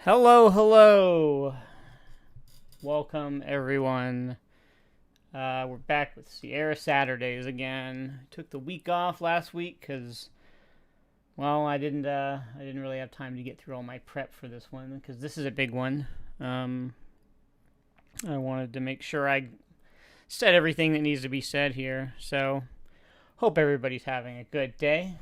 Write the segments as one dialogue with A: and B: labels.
A: Hello, hello. Welcome, everyone. We're back with Sierra Saturdays again. Took the week off last week because, well, I didn't really have time to get through all my prep for this one because this is a big one. I wanted to make sure I said everything that needs to be said here. So, hope everybody's having a good day.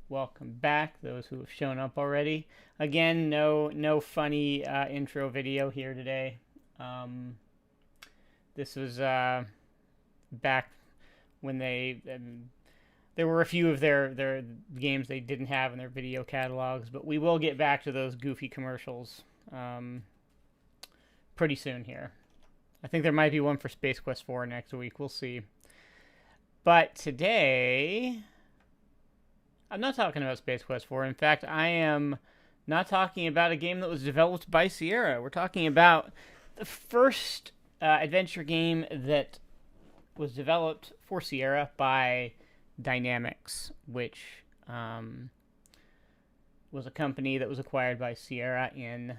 A: Welcome back, those who have shown up already. Again, no funny intro video here today. This was back when there were a few of their games they didn't have in their video catalogs, but we will get back to those goofy commercials pretty soon here. I think there might be one for Space Quest 4 next week. We'll see. But today, I'm not talking about Space Quest 4. In fact, I am not talking about a game that was developed by Sierra. We're talking about the first adventure game that was developed for Sierra by Dynamix, which was a company that was acquired by Sierra in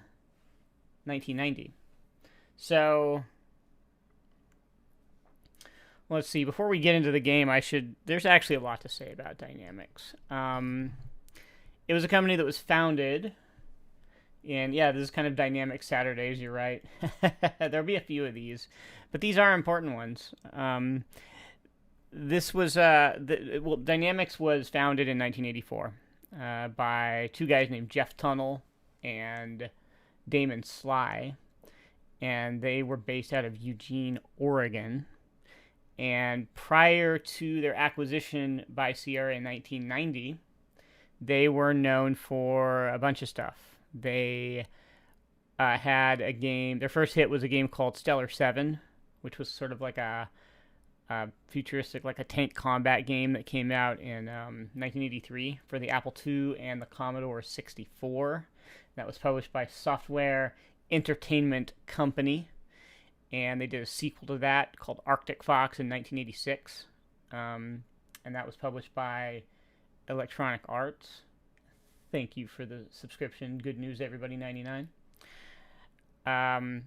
A: 1990. So, let's see. Before we get into the game, there's actually a lot to say about Dynamix. It was a company that was founded, and yeah, this is kind of Dynamix Saturdays, you're right. There'll be a few of these, but these are important ones. Dynamix was founded in 1984 by two guys named Jeff Tunnell and Damon Sly, and they were based out of Eugene, Oregon. And prior to their acquisition by Sierra in 1990, they were known for a bunch of stuff. They had a game. Their first hit was a game called Stellar 7, which was sort of like a futuristic, like a tank combat game that came out in 1983 for the Apple II and the Commodore 64. That was published by Software Entertainment Company. And they did a sequel to that called Arctic Fox in 1986. And that was published by Electronic Arts. Thank you for the subscription. Good news, everybody, 99. And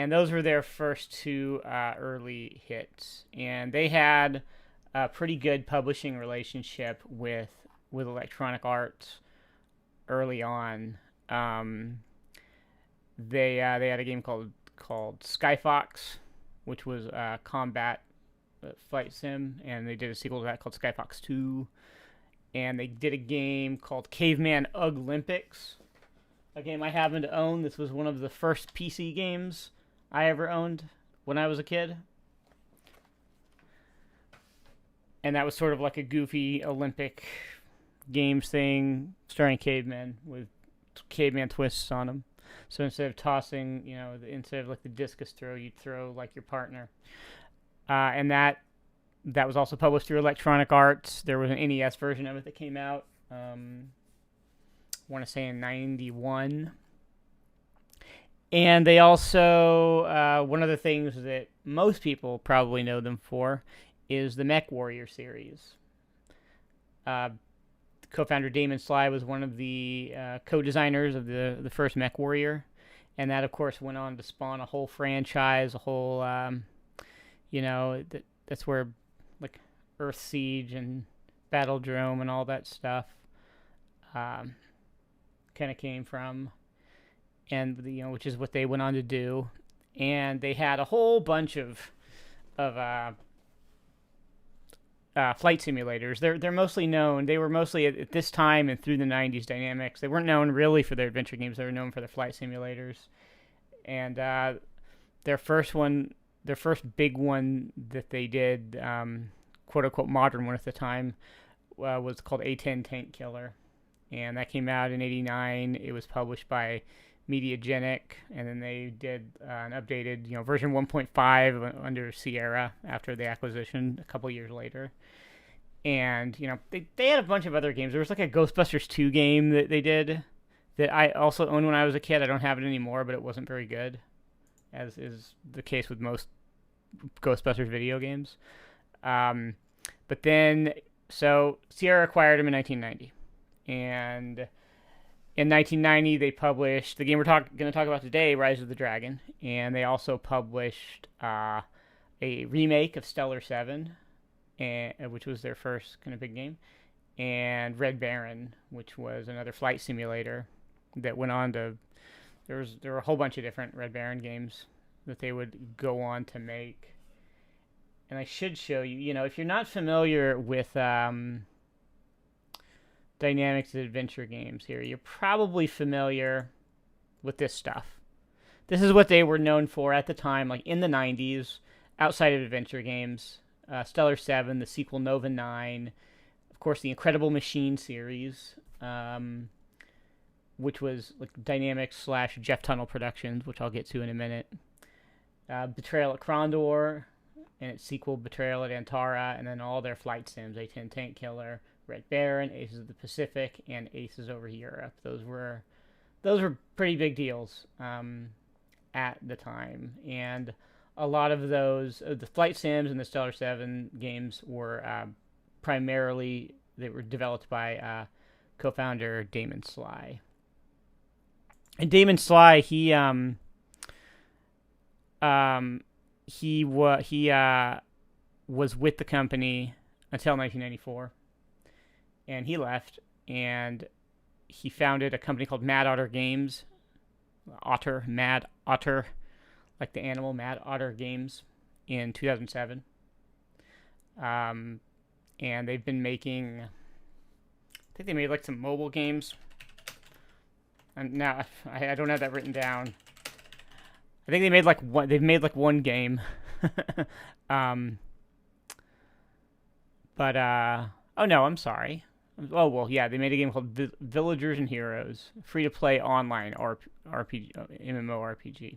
A: those were their first two early hits. And they had a pretty good publishing relationship with Electronic Arts early on. They had a game called Skyfox, which was a combat flight sim, and they did a sequel to that called Skyfox 2. And they did a game called Caveman Olympics, a game I happen to own. This was one of the first PC games I ever owned when I was a kid. And that was sort of like a goofy Olympic games thing starring cavemen with caveman twists on them. So instead of tossing, instead of like the discus throw, you'd throw like your partner. And that was also published through Electronic Arts. There was an NES version of it that came out, I want to say in 91. And they also, one of the things that most people probably know them for is the MechWarrior series. Co-founder Damon Sly was one of the co-designers of the first MechWarrior, and that, of course, went on to spawn a whole franchise, a whole, that's where, like, Earth Siege and Battledrome and all that stuff kind of came from, and, which is what they went on to do. And they had a whole bunch of flight simulators. They're mostly known. They were mostly at this time and through the 90s. Dynamix. They weren't known really for their adventure games. They were known for their flight simulators. And their first big one that they did, quote unquote modern one at the time, was called A-10 Tank Killer, and that came out in '89. It was published by Mediagenic, and then they did an updated, version 1.5 under Sierra after the acquisition a couple years later. And, they had a bunch of other games. There was like a Ghostbusters 2 game that they did that I also owned when I was a kid. I don't have it anymore, but it wasn't very good, as is the case with most Ghostbusters video games. But then, so Sierra acquired them in 1990. And In 1990, they published the game we're going to talk about today, Rise of the Dragon, and they also published a remake of Stellar 7, which was their first kind of big game, and Red Baron, which was another flight simulator that went on to... There were a whole bunch of different Red Baron games that they would go on to make. And I should show you, if you're not familiar with Dynamix adventure games here, you're probably familiar with this stuff. This is what they were known for at the time, like in the 90s, outside of adventure games. Stellar 7, the sequel Nova 9, of course the Incredible Machine series, which was like Dynamix / Jeff Tunnell Productions, which I'll get to in a minute. Betrayal at Krondor, and its sequel Betrayal at Antara, and then all their flight sims, A-10 Tank Killer, Red Baron, Aces of the Pacific, and Aces over Europe. Those were pretty big deals at the time, and a lot of those, the flight sims and the Stellar 7 games were they were developed by co-founder Damon Sly. And Damon Sly, he was with the company until 1994, and he left, and he founded a company called Mad Otter Games. Mad Otter, like the animal, Mad Otter Games, in 2007. And they've been making, I think they made like some mobile games. And now I don't have that written down. I think they've made like one game. Oh no, I'm sorry. Oh well, yeah, they made a game called Villagers and Heroes, free-to-play online RPG, MMORPG,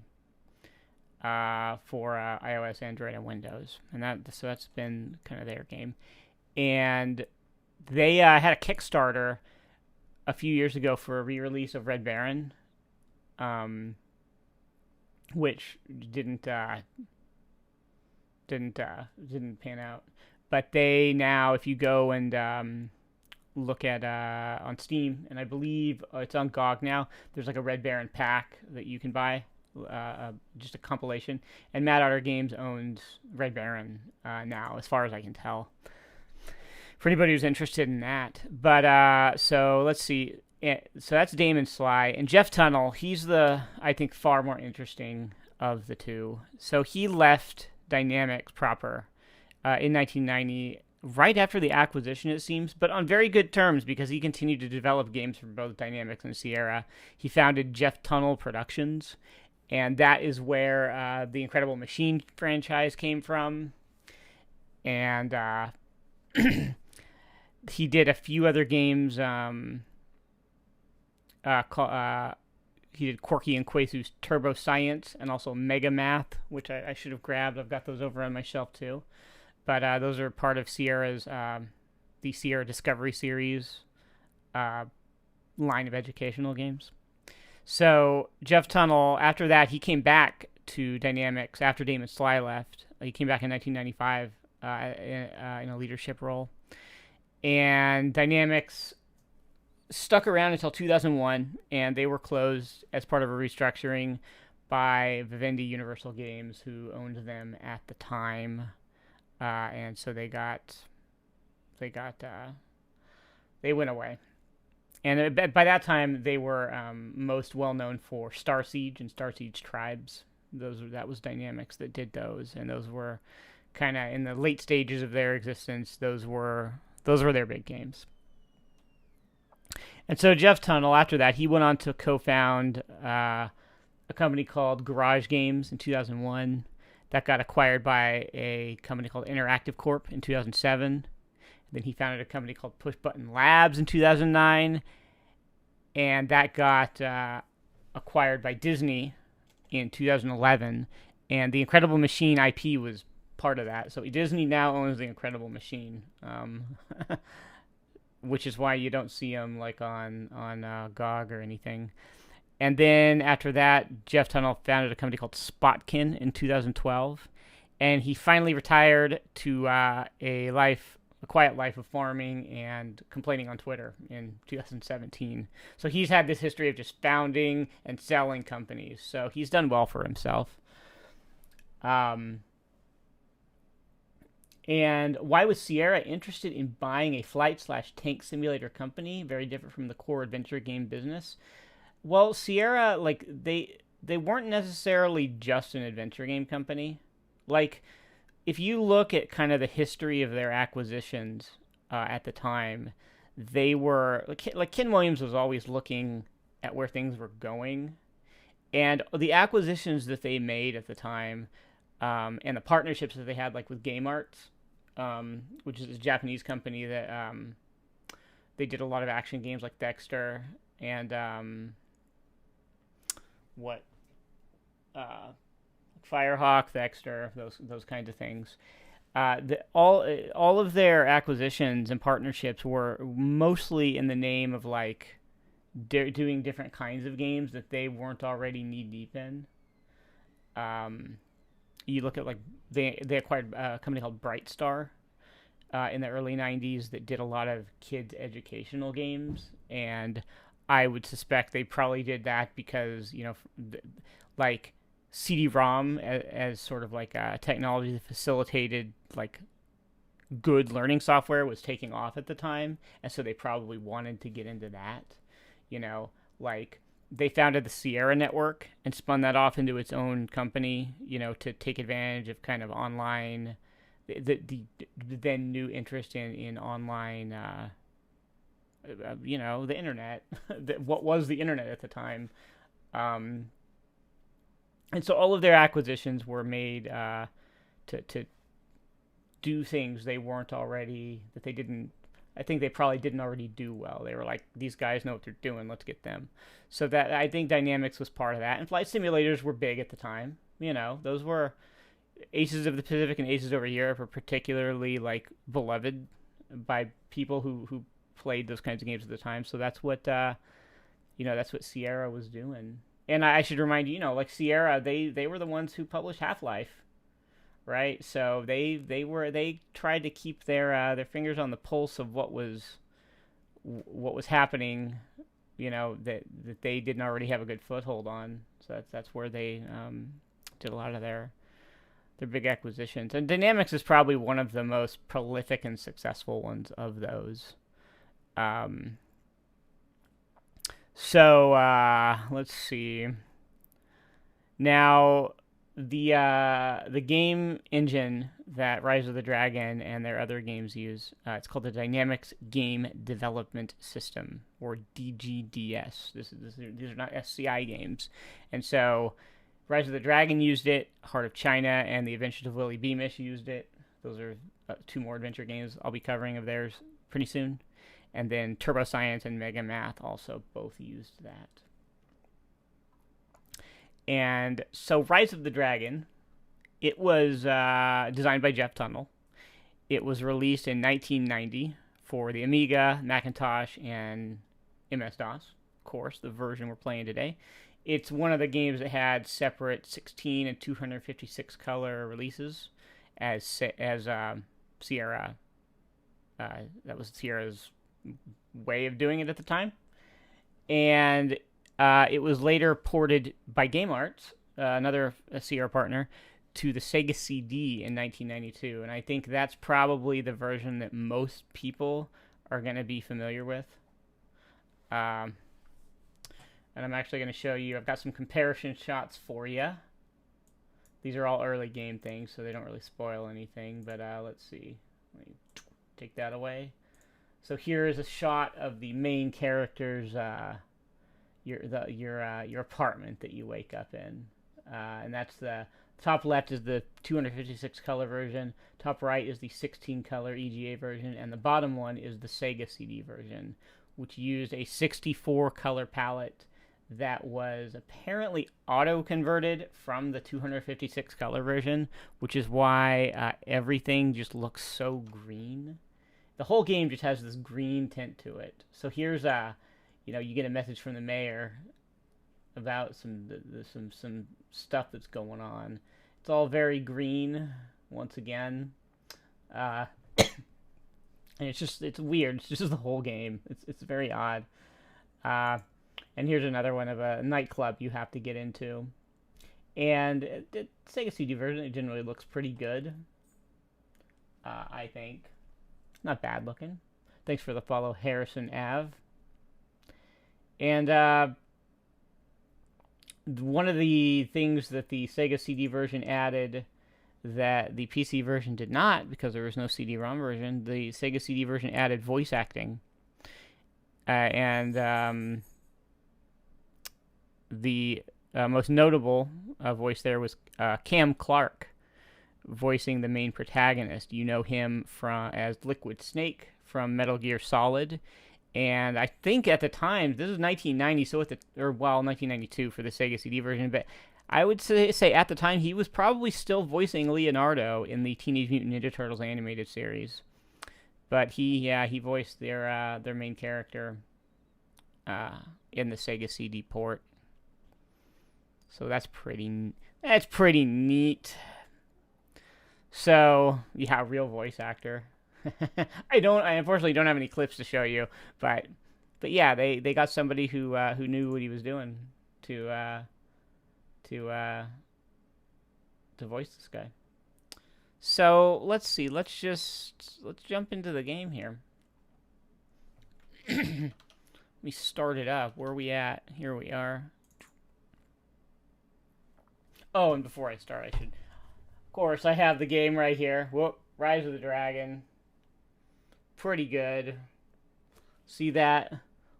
A: for iOS, Android, and Windows, and that's been kind of their game. And they had a Kickstarter a few years ago for a re-release of Red Baron, which didn't pan out. But they now, if you go and look at on Steam, and I believe it's on GOG now, there's like a Red Baron pack that you can buy, just a compilation. And Mad Otter Games owns Red Baron now, as far as I can tell, for anybody who's interested in that. But so let's see. So that's Damon Sly. And Jeff Tunnell, he's I think, far more interesting of the two. So he left Dynamix proper in 1990, right after the acquisition, it seems, but on very good terms, because he continued to develop games for both Dynamix and Sierra. He founded Jeff Tunnell Productions, and that is where the Incredible Machine franchise came from. And he did a few other games. He did Corky and Quasu's Turbo Science, and also Mega Math, which I should have grabbed. I've got those over on my shelf too. But those are part of Sierra's, the Sierra Discovery Series line of educational games. So Jeff Tunnell, after that, he came back to Dynamix after Damon Sly left. He came back in 1995 in a leadership role. And Dynamix stuck around until 2001, and they were closed as part of a restructuring by Vivendi Universal Games, who owned them at the time. And so they went away. And by that time, they were most well known for Star Siege and Star Siege Tribes. That was Dynamix that did those, and those were kind of in the late stages of their existence. Those were their big games. And so Jeff Tunnell, after that, he went on to co-found a company called Garage Games in 2001. That got acquired by a company called Interactive Corp in 2007. Then he founded a company called Push Button Labs in 2009. And that got acquired by Disney in 2011. And the Incredible Machine IP was part of that. So Disney now owns the Incredible Machine, which is why you don't see them like on GOG or anything. And then after that, Jeff Tunnell founded a company called Spotkin in 2012. And he finally retired to a life A Quiet Life of Farming and Complaining on Twitter in 2017. So he's had this history of just founding and selling companies. So he's done well for himself. And why was Sierra interested in buying a flight/tank simulator company? Very different from the core adventure game business. Well, Sierra, like, they weren't necessarily just an adventure game company. Like, if you look at kind of the history of their acquisitions at the time, they were like Ken Williams was always looking at where things were going, and the acquisitions that they made at the time, and the partnerships that they had, like with Game Arts, which is a Japanese company that they did a lot of action games like Dexter and Firehawk, Dexter, those kinds of things. All of their acquisitions and partnerships were mostly in the name of like doing different kinds of games that they weren't already knee deep in. You look at like they acquired a company called Brightstar in the early '90s that did a lot of kids educational games, and I would suspect they probably did that because like CD-ROM as sort of like a technology that facilitated like good learning software was taking off at the time, and so they probably wanted to get into that. Like they founded the Sierra Network and spun that off into its own company, to take advantage of kind of online, the then new interest in online, the internet, what was the internet at the time. And so all of their acquisitions were made to do things they weren't already, that they didn't, I think they probably didn't already do well. They were like, these guys know what they're doing, let's get them. So that, I think Dynamix was part of that. And flight simulators were big at the time. Those were Aces of the Pacific and Aces over Europe were particularly like beloved by people who played those kinds of games at the time. So that's what that's what Sierra was doing. And I should remind you, like Sierra, they were the ones who published Half-Life, right? So they tried to keep their fingers on the pulse of what was happening, that they didn't already have a good foothold on. So that's where they did a lot of their big acquisitions. And Dynamix is probably one of the most prolific and successful ones of those. So let's see. Now, the game engine that Rise of the Dragon and their other games use, it's called the Dynamix Game Development System, or DGDS. These are not SCI games. And so Rise of the Dragon used it, Heart of China and The Adventures of Willy Beamish used it. Those are two more adventure games I'll be covering of theirs pretty soon. And then Turbo Science and Mega Math also both used that. And so Rise of the Dragon, it was designed by Jeff Tunnell. It was released in 1990 for the Amiga, Macintosh, and MS-DOS, of course, the version we're playing today. It's one of the games that had separate 16 and 256 color releases as Sierra. That was Sierra's way of doing it at the time, and it was later ported by Game Arts, another Sierra partner, to the Sega CD in 1992, and I think that's probably the version that most people are going to be familiar with. And I'm actually going to show you, I've got some comparison shots for you. These are all early game things, so they don't really spoil anything, but let's see. Let me take that away. So here is a shot of the main character's your apartment that you wake up in, and that's the top left is the 256 color version, top right is the 16 color EGA version, and the bottom one is the Sega CD version, which used a 64 color palette that was apparently auto converted from the 256 color version, which is why everything just looks so green. The whole game just has this green tint to it. So here's you get a message from the mayor about some stuff that's going on. It's all very green once again. And it's weird. It's just the whole game. It's very odd. And here's another one of a nightclub you have to get into. And the Sega CD version, it generally looks pretty good. I think. Not bad looking. Thanks for the follow, Harrison Ave. And one of the things that the Sega CD version added that the PC version did not, because there was no CD-ROM version, the Sega CD version added voice acting. And the most notable voice there was Cam Clarke, voicing the main protagonist. You know him as Liquid Snake from Metal Gear Solid. And I think at the time, this is 1990, 1992 for the Sega CD version, but I would say at the time he was probably still voicing Leonardo in the Teenage Mutant Ninja Turtles animated series. But he voiced their main character in the Sega CD port. So that's pretty neat. So yeah, real voice actor. I unfortunately don't have any clips to show you, but yeah, they got somebody who knew what he was doing to voice this guy. So let's see. Let's jump into the game here. Let me start it up. Where are we at? Here we are. Oh, and before I start, of course, I have the game right here. Whoop, Rise of the Dragon. Pretty good. See that?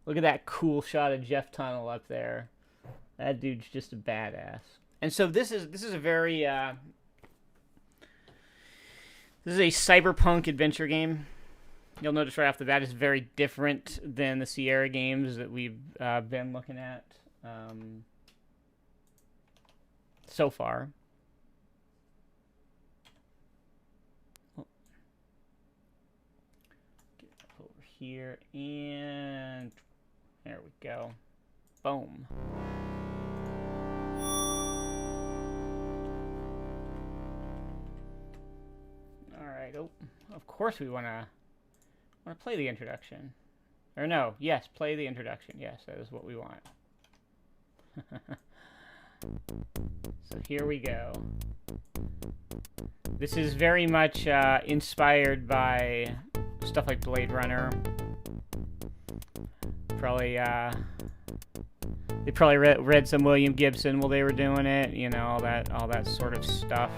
A: Look at that cool shot of Jeff Tunnell up there. That dude's just a badass. And so this is a very this is a cyberpunk adventure game. You'll notice right off the bat it's very different than the Sierra games that we've been looking at so far. Get up over here, and there we go. Boom. All right. Oh, of course we want to play the introduction. Or no, yes, play the introduction. Yes, that is what we want. So here we go. This is very much inspired by stuff like Blade Runner. Probably they probably read some William Gibson while they were doing it. You know, all that sort of stuff.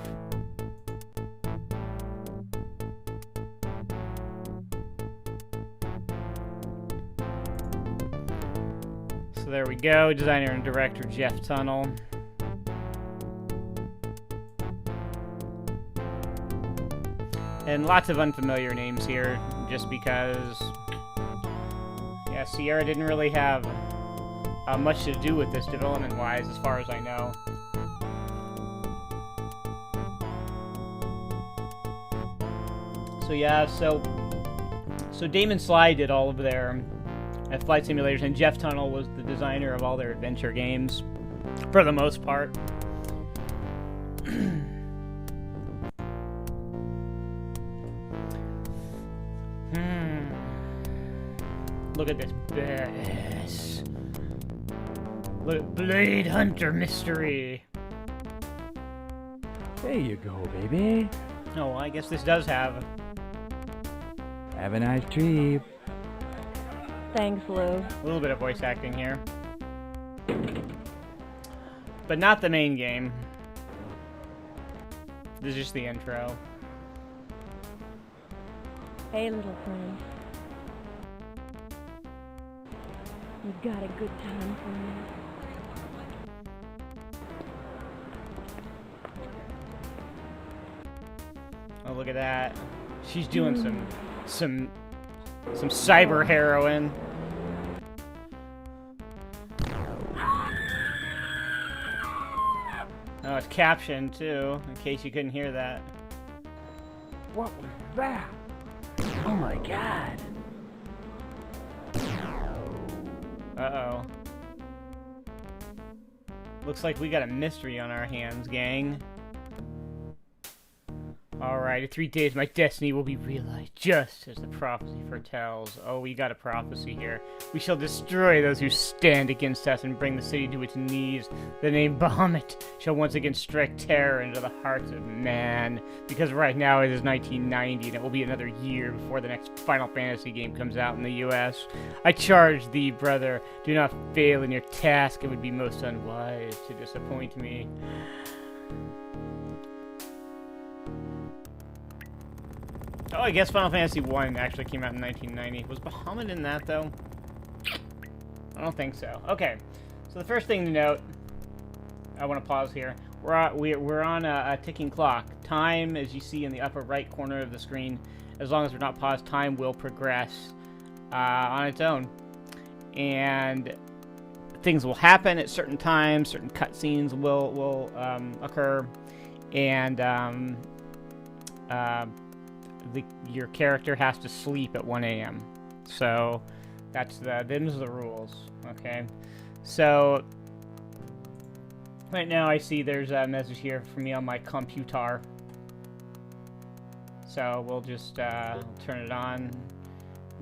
A: So there we go. Designer and director Jeff Tunnell. And lots of unfamiliar names here, just because, yeah, Sierra didn't really have much to do with this development-wise, as far as I know. So yeah, so Damon Sly did all of their flight simulators, and Jeff Tunnell was the designer of all their adventure games, for the most part. Look at this badass. Look at Blade Hunter Mystery.
B: There you go, baby.
A: Oh, I guess this does have.
B: Have a nice trip.
C: Thanks, Lou.
A: A little bit of voice acting here. But not the main game. This is just the intro.
C: Hey, little friend. You got a good time for me?
A: Oh, look at that. She's doing some cyber heroin. Oh, it's captioned too, in case you couldn't hear that.
B: What was that? Oh my god.
A: Uh-oh. Looks like we got a mystery on our hands, gang. Alright, in 3 days my destiny will be realized, just as the prophecy foretells. Oh, we got a prophecy here. We shall destroy those who stand against us and bring the city to its knees. The name Bahamut shall once again strike terror into the hearts of man. Because right now it is 1990, and it will be another year before the next Final Fantasy game comes out in the US. I charge thee, brother, do not fail in your task. It would be most unwise to disappoint me. Oh, I guess Final Fantasy 1 actually came out in 1990. Was Bahamut in that, though? I don't think so. Okay, so the first thing to note, I want to pause here. We're on a ticking clock. Time, as you see in the upper right corner of the screen, as long as we're not paused, time will progress on its own. And things will happen at certain times, certain cutscenes will occur, and your character has to sleep at 1 a.m. So them's the rules. Okay, so right now I see there's a message here for me on my computer. So we'll just turn it on,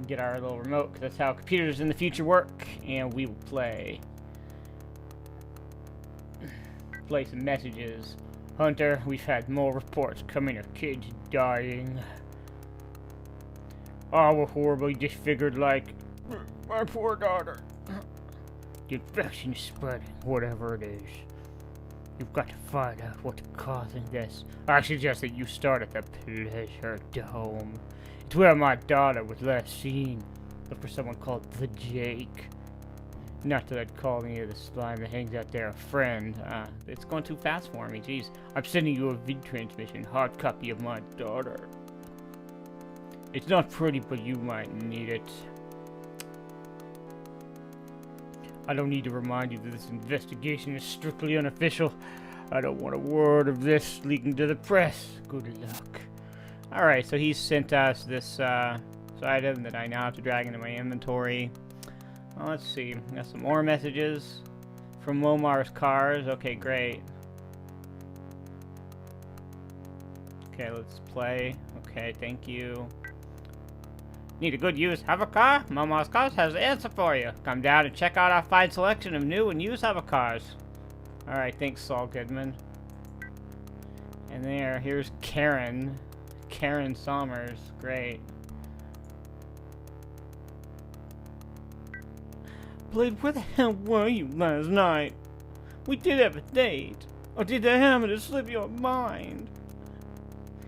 A: get our little remote, because that's how computers in the future work, and we will play some messages. Hunter, we've had more reports coming of kids dying. Oh, we're horribly disfigured like my poor daughter. The infection is spreading, whatever it is. You've got to find out what's causing this. I suggest that you start at the Pleasure Dome. It's where my daughter was last seen. Look for someone called the Jake. Not that I'd call any of the slime that hangs out there a friend. It's going too fast for me, jeez. I'm sending you a vid transmission, hard copy of my daughter. It's not pretty, but you might need it. I don't need to remind you that this investigation is strictly unofficial. I don't want a word of this leaking to the press. Good luck. Alright, so he sent us this item that I now have to drag into my inventory. Well, let's see. Got some more messages from Womar's cars. Okay, great. Okay, let's play. Okay, thank you. Need a good used hover car? Momar's Cars has the answer for you. Come down and check out our fine selection of new and used hover cars. Alright, thanks, Saul Goodman. And here's Karen. Karen Sommers. Great. Blade, where the hell were you last night? We did have a date. Or did the hammer slip your mind?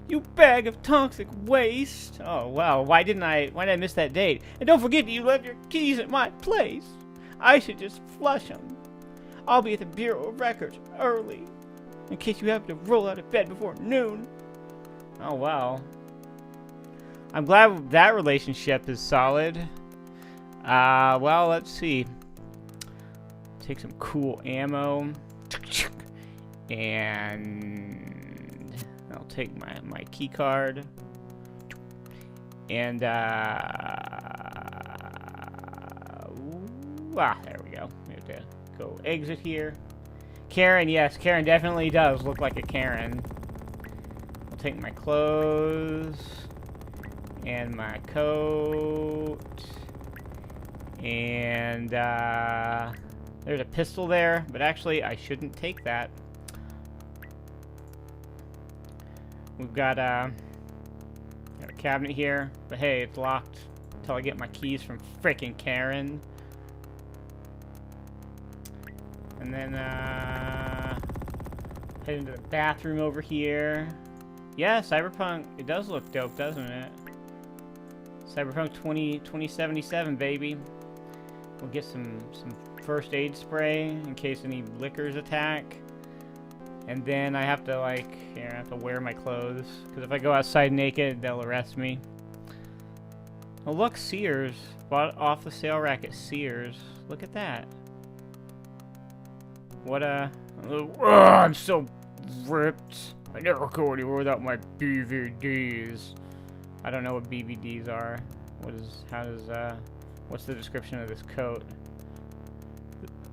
A: You bag of toxic waste! Oh, well, why did I miss that date? And don't forget you left your keys at my place. I should just flush them. I'll be at the Bureau of Records early, in case you happen to roll out of bed before noon. Oh, well. I'm glad that relationship is solid. Well, let's see. Take some cool ammo. And I'll take my key card. And there we go. We have to go exit here. Karen, yes, Karen definitely does look like a Karen. I'll take my clothes and my coat. And there's a pistol there, but actually I shouldn't take that. We've got a cabinet here, but hey, it's locked until I get my keys from frickin' Karen. And then head into the bathroom over here. Yeah, Cyberpunk, it does look dope, doesn't it? Cyberpunk 2077, baby. We'll get some first aid spray in case any lickers attack. And then I have to, I have to wear my clothes. Because if I go outside naked, they'll arrest me. Oh, look, Sears. Bought off the sale rack at Sears. Look at that. What I'm so ripped. I never go anywhere without my BVDs. I don't know what BVDs are. What's the description of this coat?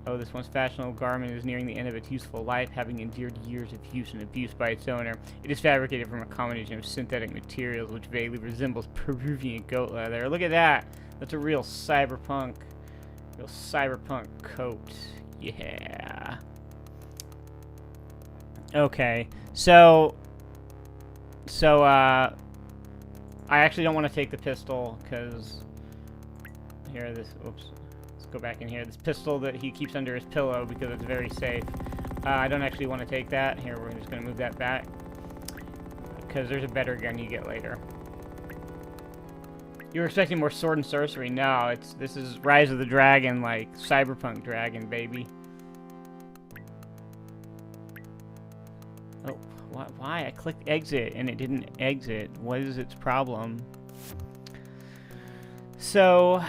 A: Oh, this once fashionable garment is nearing the end of its useful life, having endured years of use and abuse by its owner. It is fabricated from a combination of synthetic materials which vaguely resembles Peruvian goat leather. Look at that! That's a real cyberpunk coat. Yeah. Okay, so I actually don't want to take the pistol, because here, oops, let's go back in here. This pistol that he keeps under his pillow because it's very safe. I don't actually want to take that. Here, we're just going to move that back, because there's a better gun you get later. You were expecting more sword and sorcery? No, this is Rise of the Dragon, like cyberpunk dragon, baby. Oh, why? I clicked exit and it didn't exit. What is its problem? So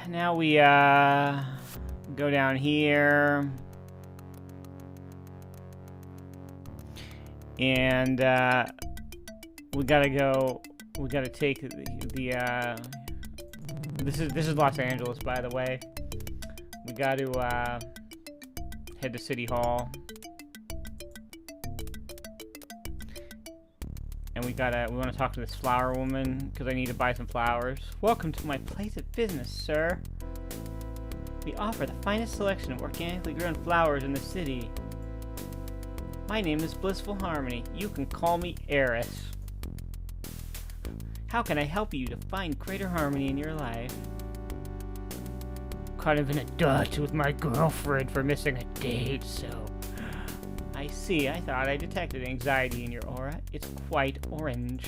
A: now we go down here, and we gotta take the this is Los Angeles, by the way. We got to head to City Hall. And we want to talk to this flower woman, because I need to buy some flowers. Welcome to my place of business, sir. We offer the finest selection of organically grown flowers in the city. My name is Blissful Harmony. You can call me Eris. How can I help you to find greater harmony in your life? Kind of in a dutch with my girlfriend for missing a date, so... I see. I thought I detected anxiety in your aura. It's quite orange.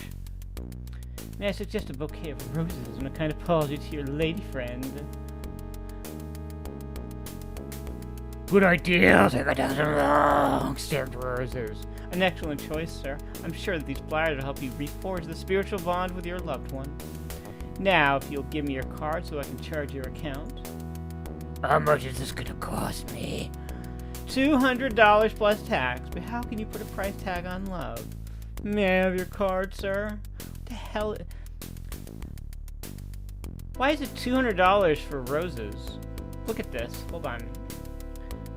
A: May I suggest a bouquet of roses and a kind apology to your lady friend? Good idea. Take a dozen long-stemmed roses. An excellent choice, sir. I'm sure that these flowers will help you reforge the spiritual bond with your loved one. Now, if you'll give me your card so I can charge your account. How much is this gonna cost me? $200 plus tax, but how can you put a price tag on love? May I have your card, sir? What the hell? Why is it $200 for roses? Look at this. Hold on.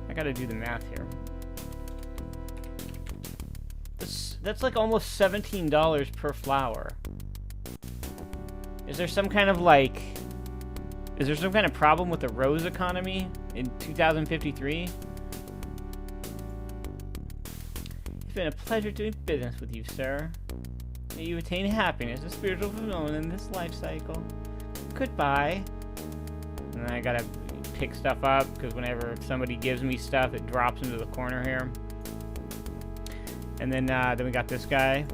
A: I gotta do the math here. That's like almost $17 per flower. Is there some kind of problem with the rose economy in 2053? It's been a pleasure doing business with you, sir. May you attain happiness and spiritual fulfillment in this life cycle. Goodbye. And then I gotta pick stuff up, because whenever somebody gives me stuff, it drops into the corner here. And then we got this guy.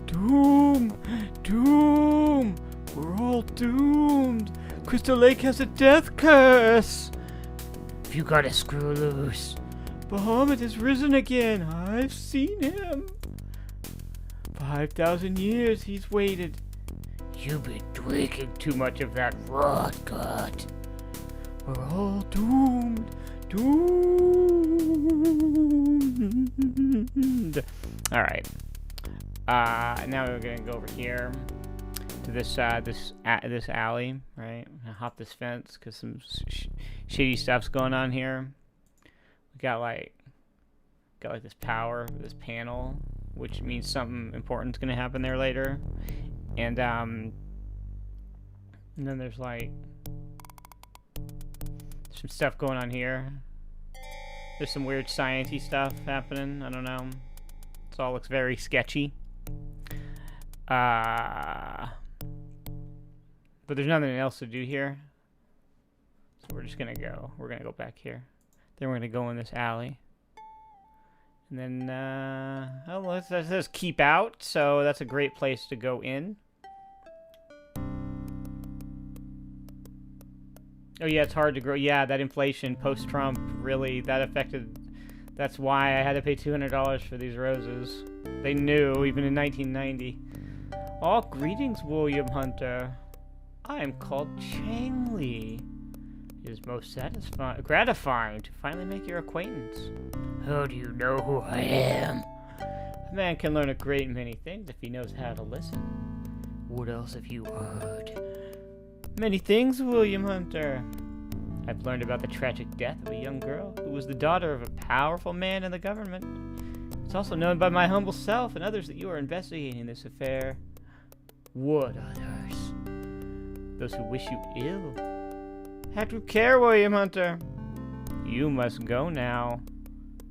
A: Doom! Doom! We're all doomed! Crystal Lake has a death curse! If you gotta screw loose. Bahamut has risen again. I've seen him. 5,000 years he's waited. You've been drinking too much of that rot gut. We're all doomed. Doomed. Alright. Now we're gonna go over here to this alley, right? I'll hop this fence because some shitty stuff's going on here. We got like this this panel, which means something important's gonna happen there later. And then there's like some stuff going on here. There's some weird science-y stuff happening. I don't know. This all looks very sketchy. But there's nothing else to do here. So we're just gonna go. We're gonna go back here. Then we're gonna go in this alley. And then, oh, it says keep out, so that's a great place to go in. Oh yeah, it's hard to grow. Yeah, that inflation post-Trump, really, that affected... That's why I had to pay $200 for these roses. They knew, even in 1990. Oh, greetings, William Hunter. I am called Chang Li. It is most gratifying to finally make your acquaintance. How do you know who I am? A man can learn a great many things if he knows how to listen. What else have you heard? Many things, William Hunter. I've learned about the tragic death of a young girl who was the daughter of a powerful man in the government. It's also known by my humble self and others that you are investigating this affair. What others? Those who wish you ill. Have you care, William Hunter? You must go now.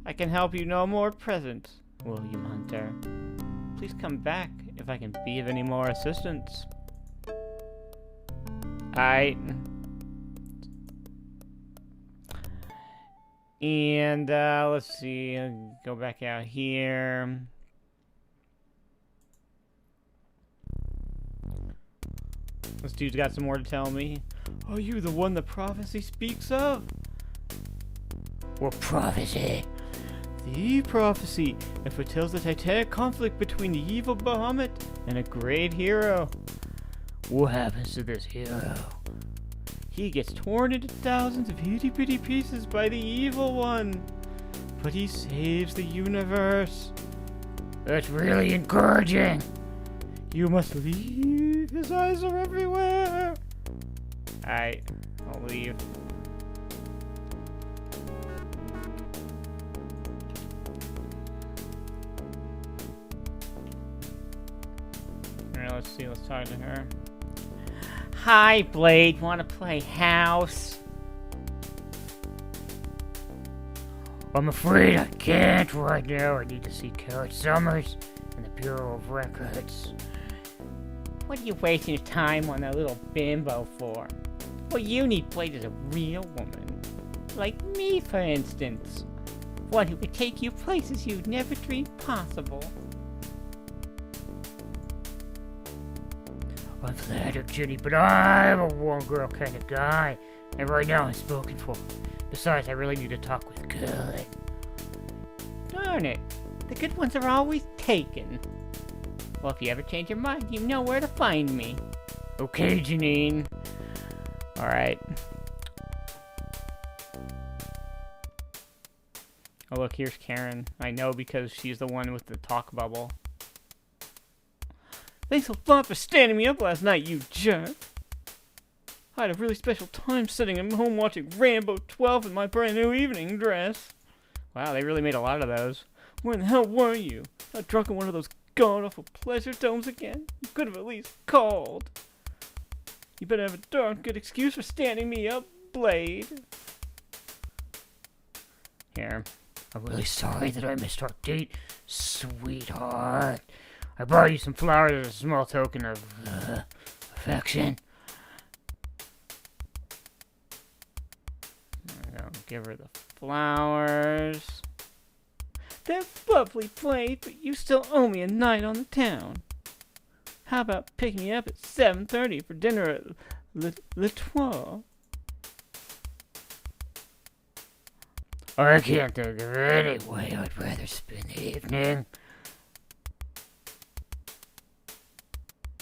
A: I can help you no more present, William Hunter. Please come back if I can be of any more assistance. And let's see, go back out here. This dude's got some more to tell me. Are you the one the prophecy speaks of? What prophecy? The prophecy. It foretells the titanic conflict between the evil Bahamut and a great hero. What happens to this hero? He gets torn into thousands of itty-bitty pieces by the evil one. But he saves the universe. That's really encouraging. You must leave. His eyes are everywhere. Alright, I'll leave. Alright, let's see. Let's talk to her. Hi, Blade. Want to play house? I'm afraid I can't right now. I need to see Carrot Summers and the Bureau of Records. What are you wasting your time on that little bimbo for? What you need, Blade, is a real woman. Like me, for instance. One who could take you places you'd never dreamed possible. I'm flattered, Jenny, but I'm a one-girl kind of guy. And right now I'm spoken for. Besides, I really need to talk with Curly. Darn it. The good ones are always taken. Well, if you ever change your mind, you know where to find me. Okay, Janine. Alright. Oh, look, here's Karen. I know because she's the one with the talk bubble. Thanks a lot for standing me up last night, you jerk. I had a really special time sitting at home watching Rambo 12 in my brand new evening dress. Wow, they really made a lot of those. Where in the hell were you? Not drunk in one of those god-awful pleasure domes again? You could have at least called. You better have a darn good excuse for standing me up, Blade. Here. I'm really sorry that I missed our date, sweetheart. I brought you some flowers as a small token of affection. I'll give her the flowers. That's lovely, Blade, but you still owe me a night on the town. How about picking me up at 7:30 for dinner at Le Trois? I can't think of any way I'd rather spend the evening.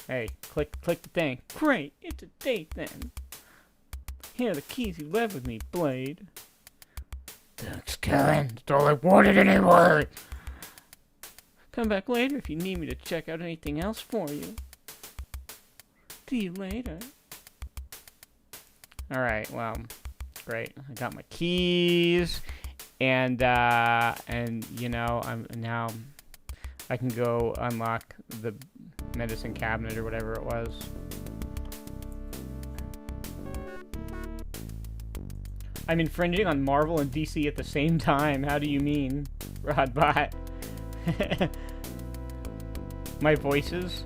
A: Hey, click the thing. Great, it's a date then. Here are the keys you left with me, Blade. Thanks, Karen. That's all I wanted anyway. Come back later if you need me to check out anything else for you. See you later. Alright, well, great. I got my keys, and you know, I can go unlock the medicine cabinet or whatever it was. I'm infringing on Marvel and DC at the same time. How do you mean, Rodbot? My voices?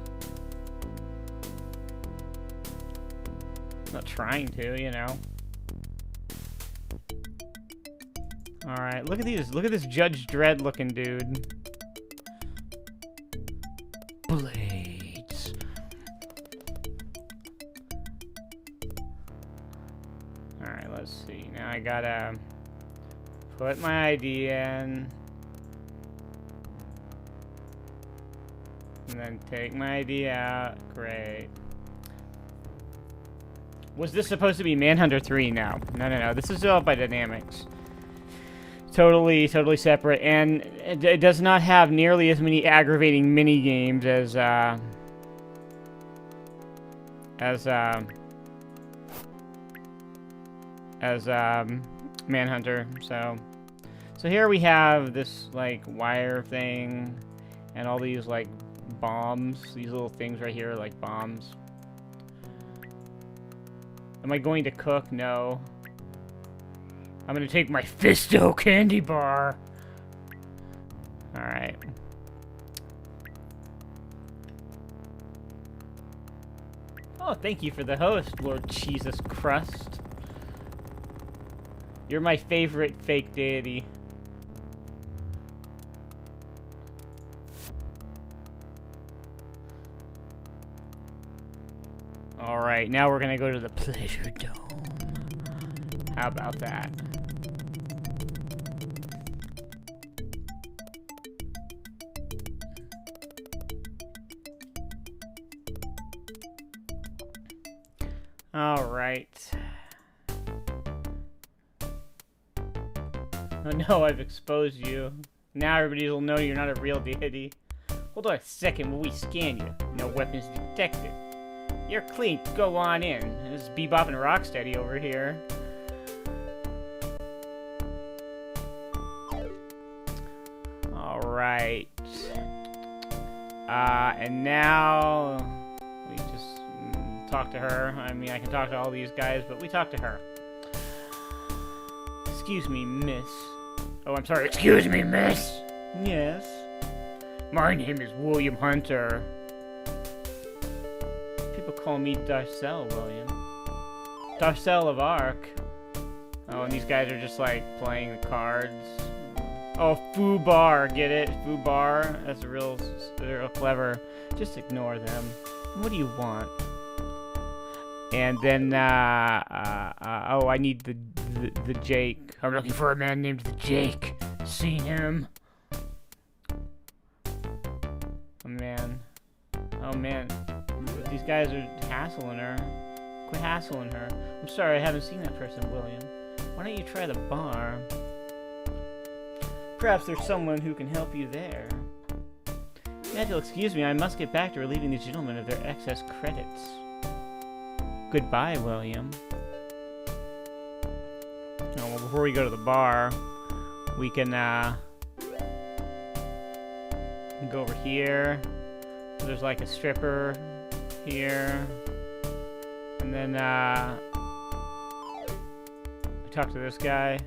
A: Not trying to, you know. Alright, look at these. Look at this Judge Dredd looking dude. Blades. Alright, let's see. Now I gotta put my ID in. And then take my ID out. Great. Was this supposed to be Manhunter 3? No. No. This is developed by Dynamix. Totally separate. And it does not have nearly as many aggravating mini games as as Manhunter. So here we have this like wire thing, and all these like bombs. These little things right here, like bombs. Am I going to cook? No. I'm gonna take my Fisto candy bar. Alright. Oh, thank you for the host, Lord Jesus Crust. You're my favorite fake deity. Alright, now we're gonna go to the Pleasure Dome. How about that? Alright. Oh no, I've exposed you. Now everybody will know you're not a real deity. Hold on a second while we scan you. No weapons detected. You're clean. Go on in. This is Bebop and Rocksteady over here. Alright. And now we just talk to her. I mean, I can talk to all these guys, but we talk to her. Excuse me, miss. Oh, I'm sorry. Excuse me, miss. Yes. My name is William Hunter. People call me Darcel, William. Darcel of Ark. Oh, and these guys are just like playing the cards. Oh, Foobar, get it? Foobar? That's real clever. Just ignore them. What do you want? And then, oh, I need the Jake. I'm looking for a man named the Jake. Seen him? Oh, man. Oh, man. These guys are hassling her. Quit hassling her. I'm sorry, I haven't seen that person, William. Why don't you try the bar? Perhaps there's someone who can help you there. You have to excuse me, I must get back to relieving these gentlemen of their excess credits. Goodbye, William. Oh, well, before we go to the bar, we can go over here. So there's like a stripper here. And then we talk to this guy.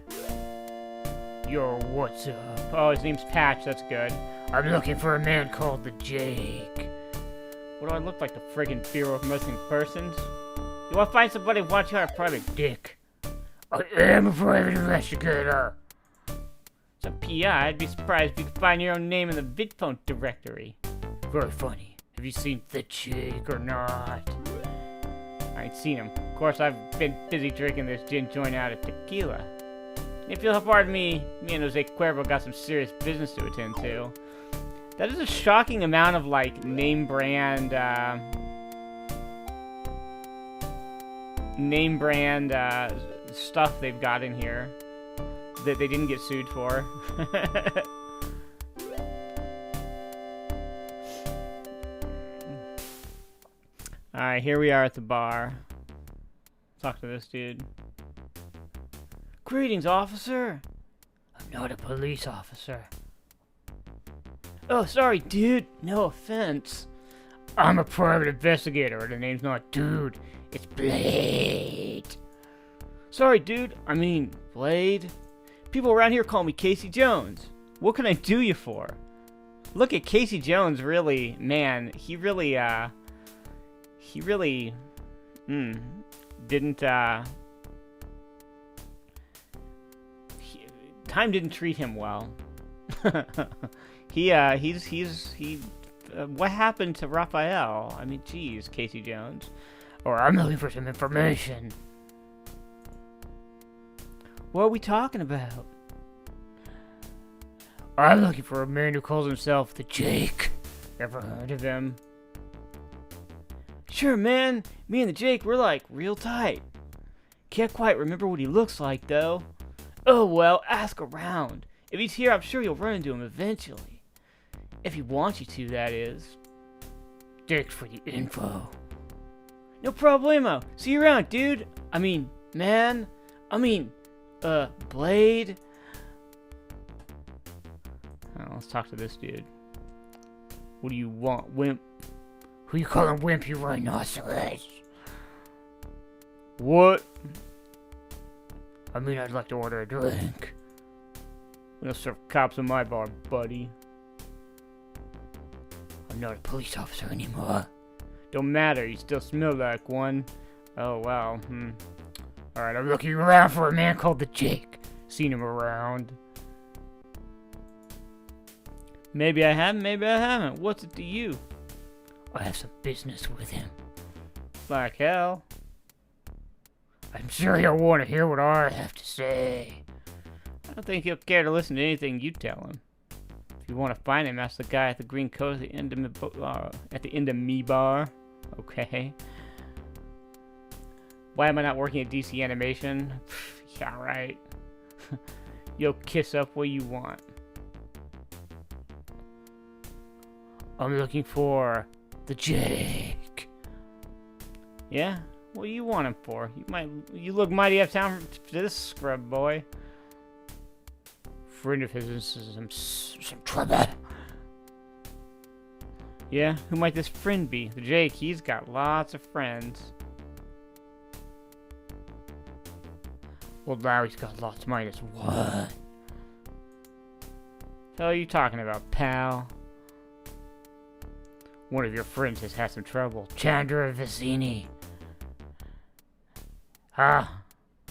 A: Yo, what's up? Oh, his name's Patch, that's good. I'm looking for a man called the Jake. What do I look like, the friggin' Bureau of Missing Persons? You wanna find somebody who wants you on a private dick? I am a private investigator. It's a PI, I'd be surprised if you could find your own name in the VidPhone directory. Very funny. Have you seen the Jake or not? I ain't seen him. Of course, I've been busy drinking this gin joint out of tequila. If you'll pardon me, me and Jose Cuervo got some serious business to attend to. That is a shocking amount of, like, name brand stuff they've got in here that they didn't get sued for. Alright, here we are at the bar. Talk to this dude. Greetings, officer. I'm not a police officer. Oh, sorry, dude. No offense. I'm a private investigator. The name's not Dude. It's Blade. Sorry, dude. I mean, Blade. People around here call me Casey Jones. What can I do you for? Look at Casey Jones, really, man. He really didn't, time didn't treat him well. What happened to Raphael? I mean, geez, Casey Jones. Or I'm looking for some information. What are we talking about? I'm looking for a man who calls himself the Jake. Ever heard of him? Sure, man. Me and the Jake, we're like real tight. Can't quite remember what he looks like, though. Oh, well, ask around. If he's here, I'm sure you'll run into him eventually. If he wants you to, that is. Thanks for the info. No problemo. See you around, dude. I mean, man. I mean, Blade. Oh, let's talk to this dude. What do you want, wimp? Who you calling wimp, you rhinoceros? What? I mean, I'd like to order a drink. We don't serve cops in my bar, buddy. I'm not a police officer anymore. Don't matter, you still smell like one. Oh, wow. Alright, I'm looking around for a man called the Jake. Seen him around. Maybe I have, maybe I haven't. What's it to you? I have some business with him. Like hell. I'm sure he'll want to hear what I have to say. I don't think he'll care to listen to anything you tell him. If you want to find him, ask the guy at the green coat at the end of me bar. Okay. Why am I not working at DC Animation? Yeah, right. You'll kiss up what you want. I'm looking for the Jake. Yeah? What do you want him for? You look mighty out of town for this scrub boy. Friend of his is some trouble. Yeah? Who might this friend be? The Jake, he's got lots of friends. Well, now he's got lots minus what? The hell are you talking about, pal? One of your friends has had some trouble. Chandra Vicini.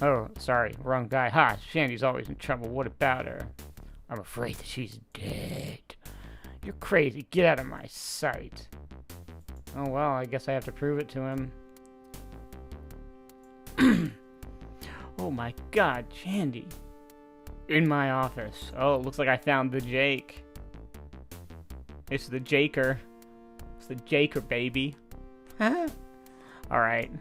A: Oh, sorry, wrong guy. Shandy's always in trouble. What about her? I'm afraid that she's dead. You're crazy. Get out of my sight. Oh, well, I guess I have to prove it to him. Oh my god, Shandy. In my office. Oh, it looks like I found the Jake. It's the Jaker. It's the Jaker, baby. Alright.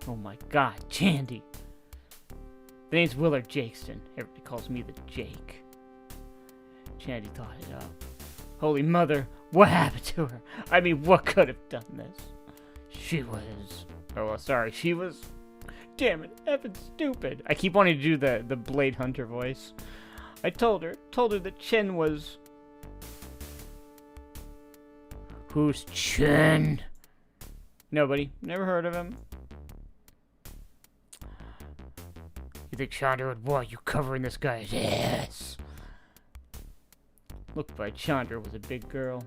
A: Oh my god, Chandy. The name's Willard Jakeston. Everybody calls me the Jake. Chandy thought it up. Holy mother, what happened to her? I mean, what could have done this? She was... Oh, sorry, she was... Damn it, effing stupid. I keep wanting to do the Blade Hunter voice. I told her that Chen was... Who's Chen? Nobody. Never heard of him. You think Chandra would want you covering this guy's ass? Looked like Chandra was a big girl.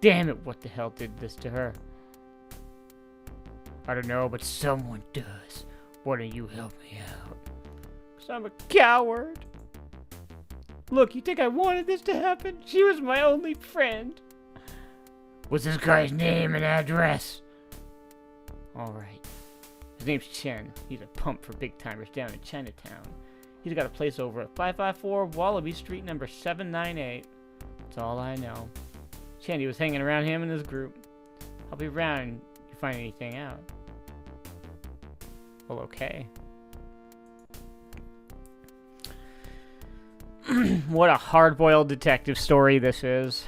A: Damn it, what the hell did this to her? I don't know, but someone does. Why don't you help me out? 'Cause I'm a coward. Look, you think I wanted this to happen? She was my only friend. What's this guy's name and address? Alright. His name's Chen. He's a pump for big timers down in Chinatown. He's got a place over at 554 Wallaby Street, number 798. That's all I know. Chandy was hanging around him and his group. I'll be around if you find anything out. Well, okay. What a hard-boiled detective story this is.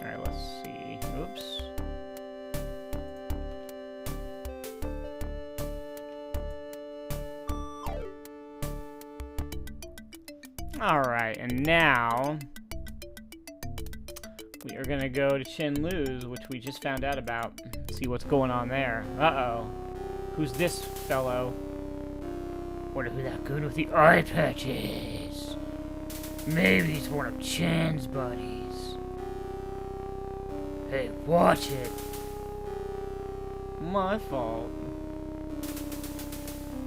A: Alright, let's see. Oops. Alright, and now we are gonna go to Chen Lu's, which we just found out about. See what's going on there. Uh-oh. Who's this fellow? Wonder who that good with the eye patch is. Maybe he's one of Chen's buddies. Hey, watch it. My fault.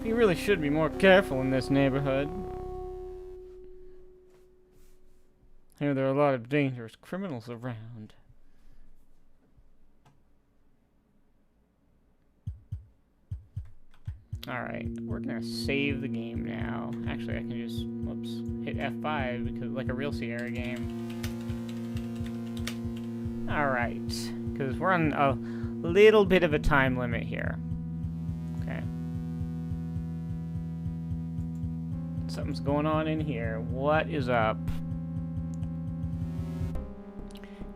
A: You really should be more careful in this neighborhood. Here there are a lot of dangerous criminals around. Alright, we're gonna save the game now. Actually, I can just, whoops, hit F5 because like a real Sierra game. Alright, because we're on a little bit of a time limit here. Okay. Something's going on in here. What is up?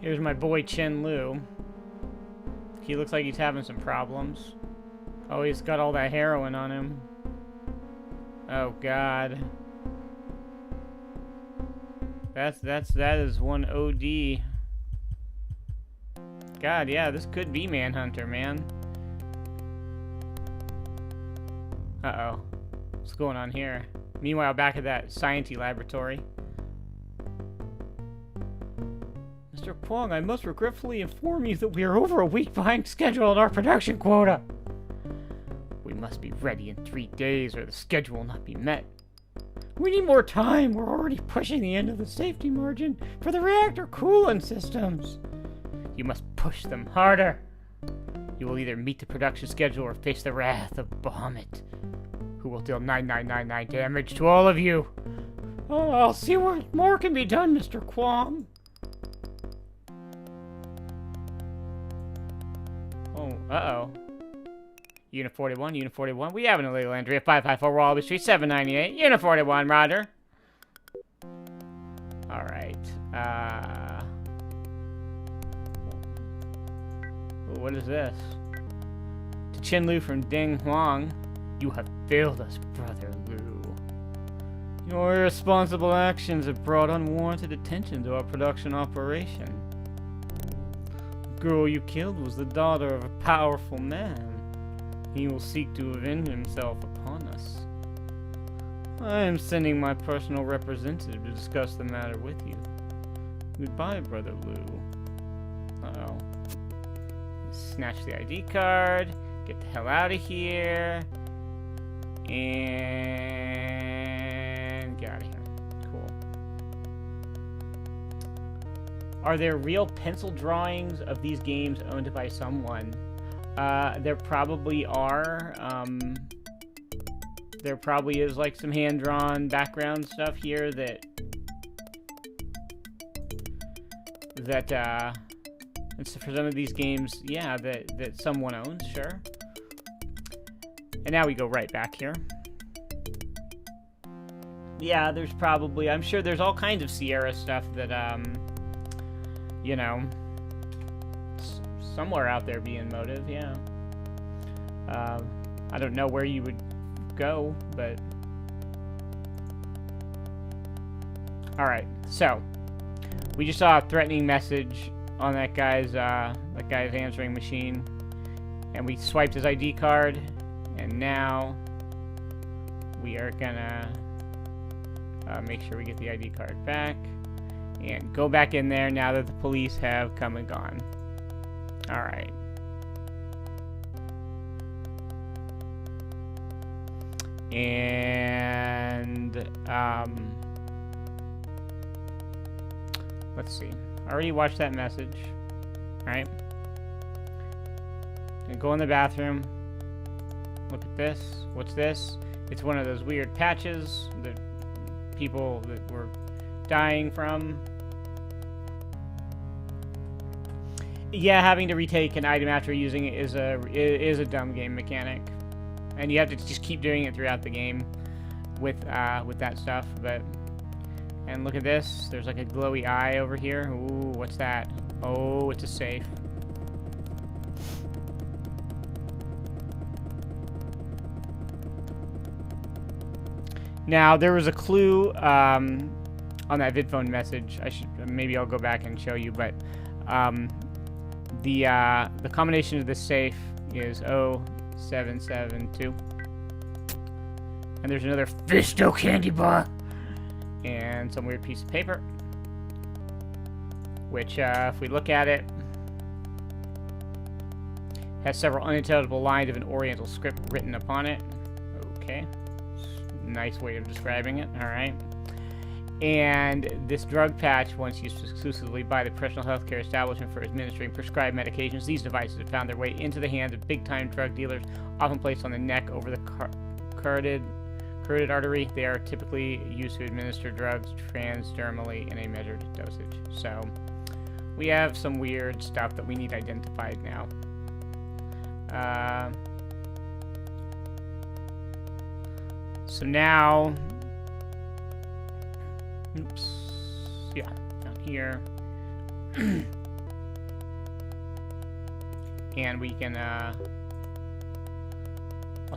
A: Here's my boy Chen Lu. He looks like he's having some problems. Oh, he's got all that heroin on him. Oh God. That is one OD. God, yeah, this could be Manhunter, man. Uh-oh. What's going on here? Meanwhile, back at that Science laboratory. Mr. Kwong, I must regretfully inform you that we are over a week behind schedule on our production quota. We must be ready in 3 days or the schedule will not be met. We need more time. We're already pushing the end of the safety margin for the reactor coolant systems. You must push them harder. You will either meet the production schedule or face the wrath of Bahamut, who will deal 9999 damage to all of you. Oh, I'll see what more can be done, Mr. Kwong. Oh, uh-oh. Unit 41, Unit 41. We have an illegal entry at 554 Wallaby Street, 798. Unit 41, Roger. Alright. What is this? To Chen Lu from Ding Huang. You have failed us, Brother Lu. Your irresponsible actions have brought unwarranted attention to our production operation. The girl you killed was the daughter of a powerful man. He will seek to avenge himself upon us. I am sending my personal representative to discuss the matter with you. Goodbye, Brother Lu. Uh-oh. Snatch the ID card. Get the hell out of here. And get out of here. Cool. Are there real pencil drawings of these games owned by someone? There probably are. There probably is like some hand-drawn background stuff here that and so for some of these games, yeah, that someone owns, sure. And now we go right back here. Yeah, there's probably, I'm sure there's all kinds of Sierra stuff that, you know, somewhere out there being motive, yeah. I don't know where you would go, but... Alright, so, we just saw a threatening message on that guy's answering machine, and we swiped his ID card, and now we are gonna make sure we get the ID card back, and go back in there now that the police have come and gone. Alright. And, let's see. I already watched that message. Alright. And go in the bathroom. Look at this. What's this? It's one of those weird patches that people that were dying from. Yeah, having to retake an item after using it is a dumb game mechanic, and you have to just keep doing it throughout the game with that stuff. And look at this. There's like a glowy eye over here. Ooh, what's that? Oh, it's a safe. Now there was a clue on that vidphone message. Maybe I'll go back and show you, but. The combination of this safe is 0772. And there's another Fisto candy bar. And some weird piece of paper. Which, if we look at it, has several unintelligible lines of an Oriental script written upon it. Okay. Nice way of describing it. Alright. And this drug patch, once used exclusively by the professional healthcare establishment for administering prescribed medications, these devices have found their way into the hands of big-time drug dealers, often placed on the neck over the carotid artery. They are typically used to administer drugs transdermally in a measured dosage. So, we have some weird stuff that we need identified now. So now, oops, yeah, down here, and we can, I'll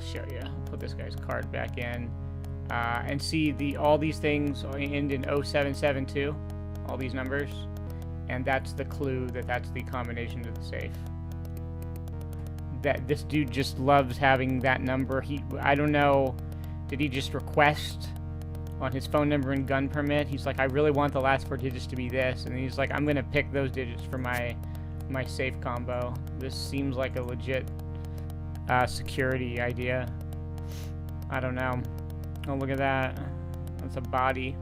A: show you. I'll put this guy's card back in, and see all these things end in 0772, all these numbers, and that's the clue that's the combination to the safe. That this dude just loves having that number. I don't know. Did he just request on his phone number and gun permit? He's like, I really want the last 4 digits to be this. And he's like, I'm going to pick those digits for my safe combo. This seems like a legit security idea. I don't know. Oh, look at that. That's a body.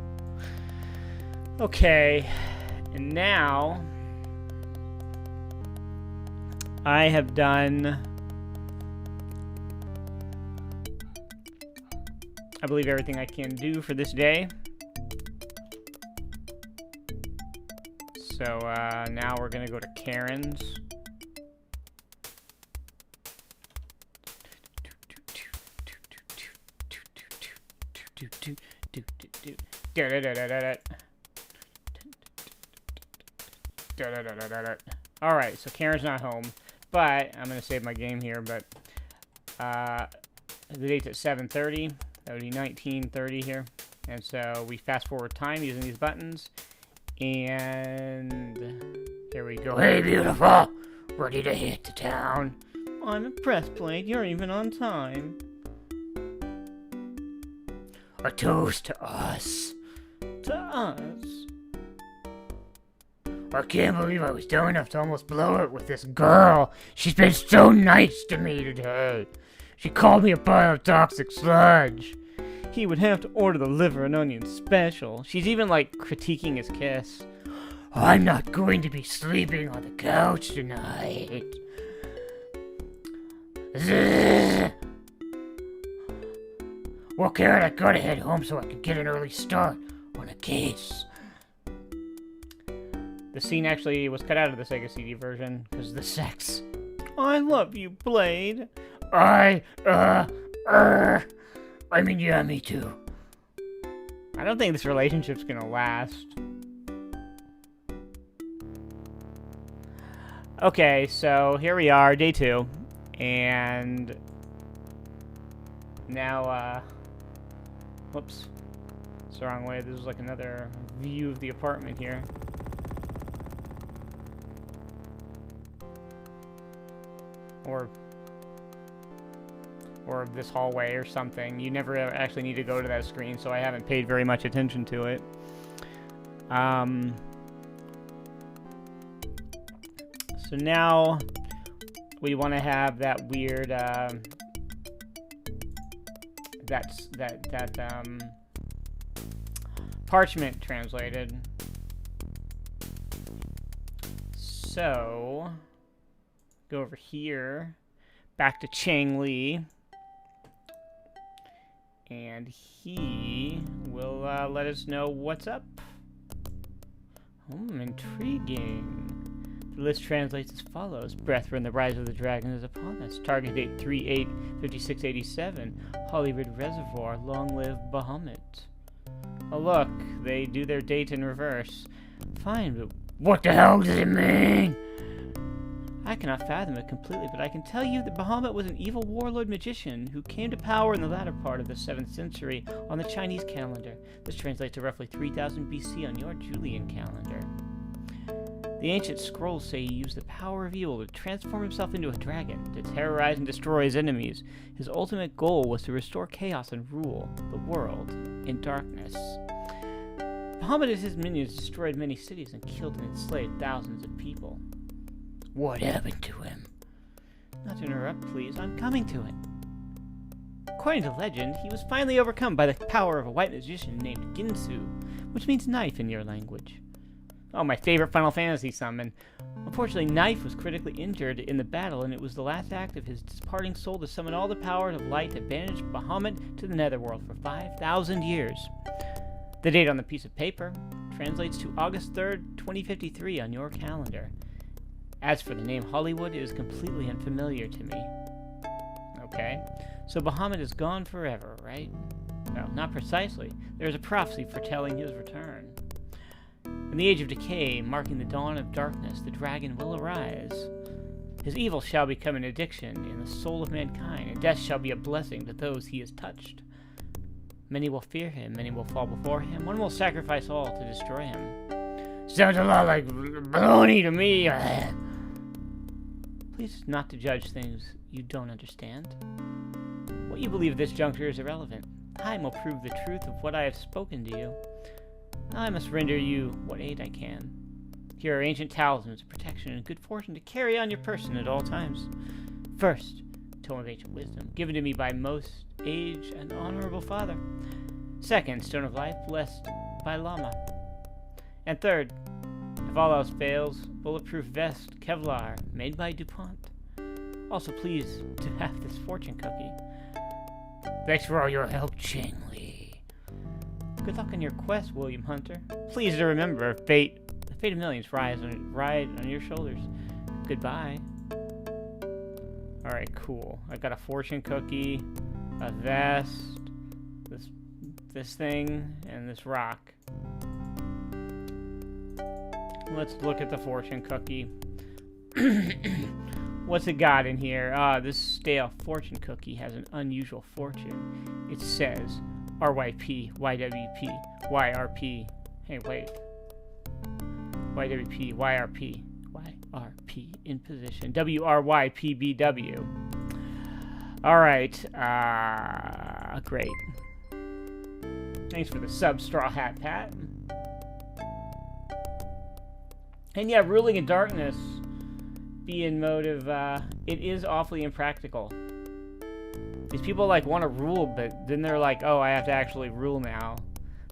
A: Okay. And now I have done, I believe, everything I can do for this day. So now we're gonna go to Karen's. Alright, so Karen's not home, but I'm gonna save my game here, but the date's at 7:30. That would be 1930 here. And so we fast forward time using these buttons. And here we go. Hey, beautiful! Ready to hit the town? I'm a press plate. You're even on time. A toast to us. To us. I can't believe I was dumb enough to almost blow it with this girl. She's been so nice to me today. She called me a pile of toxic sludge. He would have to order the liver and onion special. She's even, like, critiquing his kiss. I'm not going to be sleeping on the couch tonight. Zzz. Well, Karen, I gotta head home so I can get an early start on a case. The scene actually was cut out of the Sega CD version because of the sex. I love you, Blade. I mean, yeah, me too. I don't think this relationship's gonna last. Okay, so here we are, day 2. And now, whoops. It's the wrong way. This is like another view of the apartment here. Or this hallway or something. You never actually need to go to that screen, so I haven't paid very much attention to it. So now we want to have that weird parchment translated. So go over here, back to Chang Lee. And he will let us know what's up. Intriguing. The list translates as follows. Brethren, the rise of the dragon is upon us. Target date 3/8/5687. Hollywood Reservoir. Long live Bahamut. Oh look, they do their date in reverse. Fine, but what the hell does it mean? I cannot fathom it completely, but I can tell you that Bahamut was an evil warlord magician who came to power in the latter part of the 7th century on the Chinese calendar. This translates to roughly 3000 BC on your Julian calendar. The ancient scrolls say he used the power of evil to transform himself into a dragon, to terrorize and destroy his enemies. His ultimate goal was to restore chaos and rule the world in darkness. Bahamut and his minions destroyed many cities and killed and enslaved thousands of people. What happened to him? Not to interrupt, please. I'm coming to it. According to legend, he was finally overcome by the power of a white magician named Ginsu, which means knife in your language. Oh, my favorite Final Fantasy summon. Unfortunately, Knife was critically injured in the battle, and it was the last act of his departing soul to summon all the powers of light that banished Bahamut to the Netherworld for 5,000 years. The date on the piece of paper translates to August 3rd, 2053 on your calendar. As for the name Hollywood, it is completely unfamiliar to me. Okay, so Bahamut is gone forever, right? No, not precisely. There is a prophecy foretelling his return. In the age of decay, marking the dawn of darkness, the dragon will arise. His evil shall become an addiction in the soul of mankind, and death shall be a blessing to those he has touched. Many will fear him, many will fall before him, one will sacrifice all to destroy him. Sounds a lot like baloney to me. Please not to judge things you don't understand. What you believe at this juncture is irrelevant. Time will prove the truth of what I have spoken to you. I must render you what aid I can. Here are ancient talismans of protection and good fortune to carry on your person at all times. First, tome of ancient wisdom, given to me by most aged and honorable father. Second, stone of life, blessed by Lama. And third, if all else fails, bulletproof vest, Kevlar, made by DuPont. Also pleased to have this fortune cookie. Thanks for all your help, Ching Li. Good luck on your quest, William Hunter. Please to remember, the fate of millions ride on your shoulders. Goodbye. Alright, cool. I got a fortune cookie, a vest, this thing, and this rock. Let's look at the fortune cookie. What's it got in here? This stale fortune cookie has an unusual fortune. It says RYP, YWP, YRP. Hey, wait. YWP, YRP, YRP in position. WRYPBW. Alright, great. Thanks for the sub, Straw Hat Pat. And yeah, ruling in darkness, be in mode of, it is awfully impractical. These people, like, want to rule, but then they're like, oh, I have to actually rule now.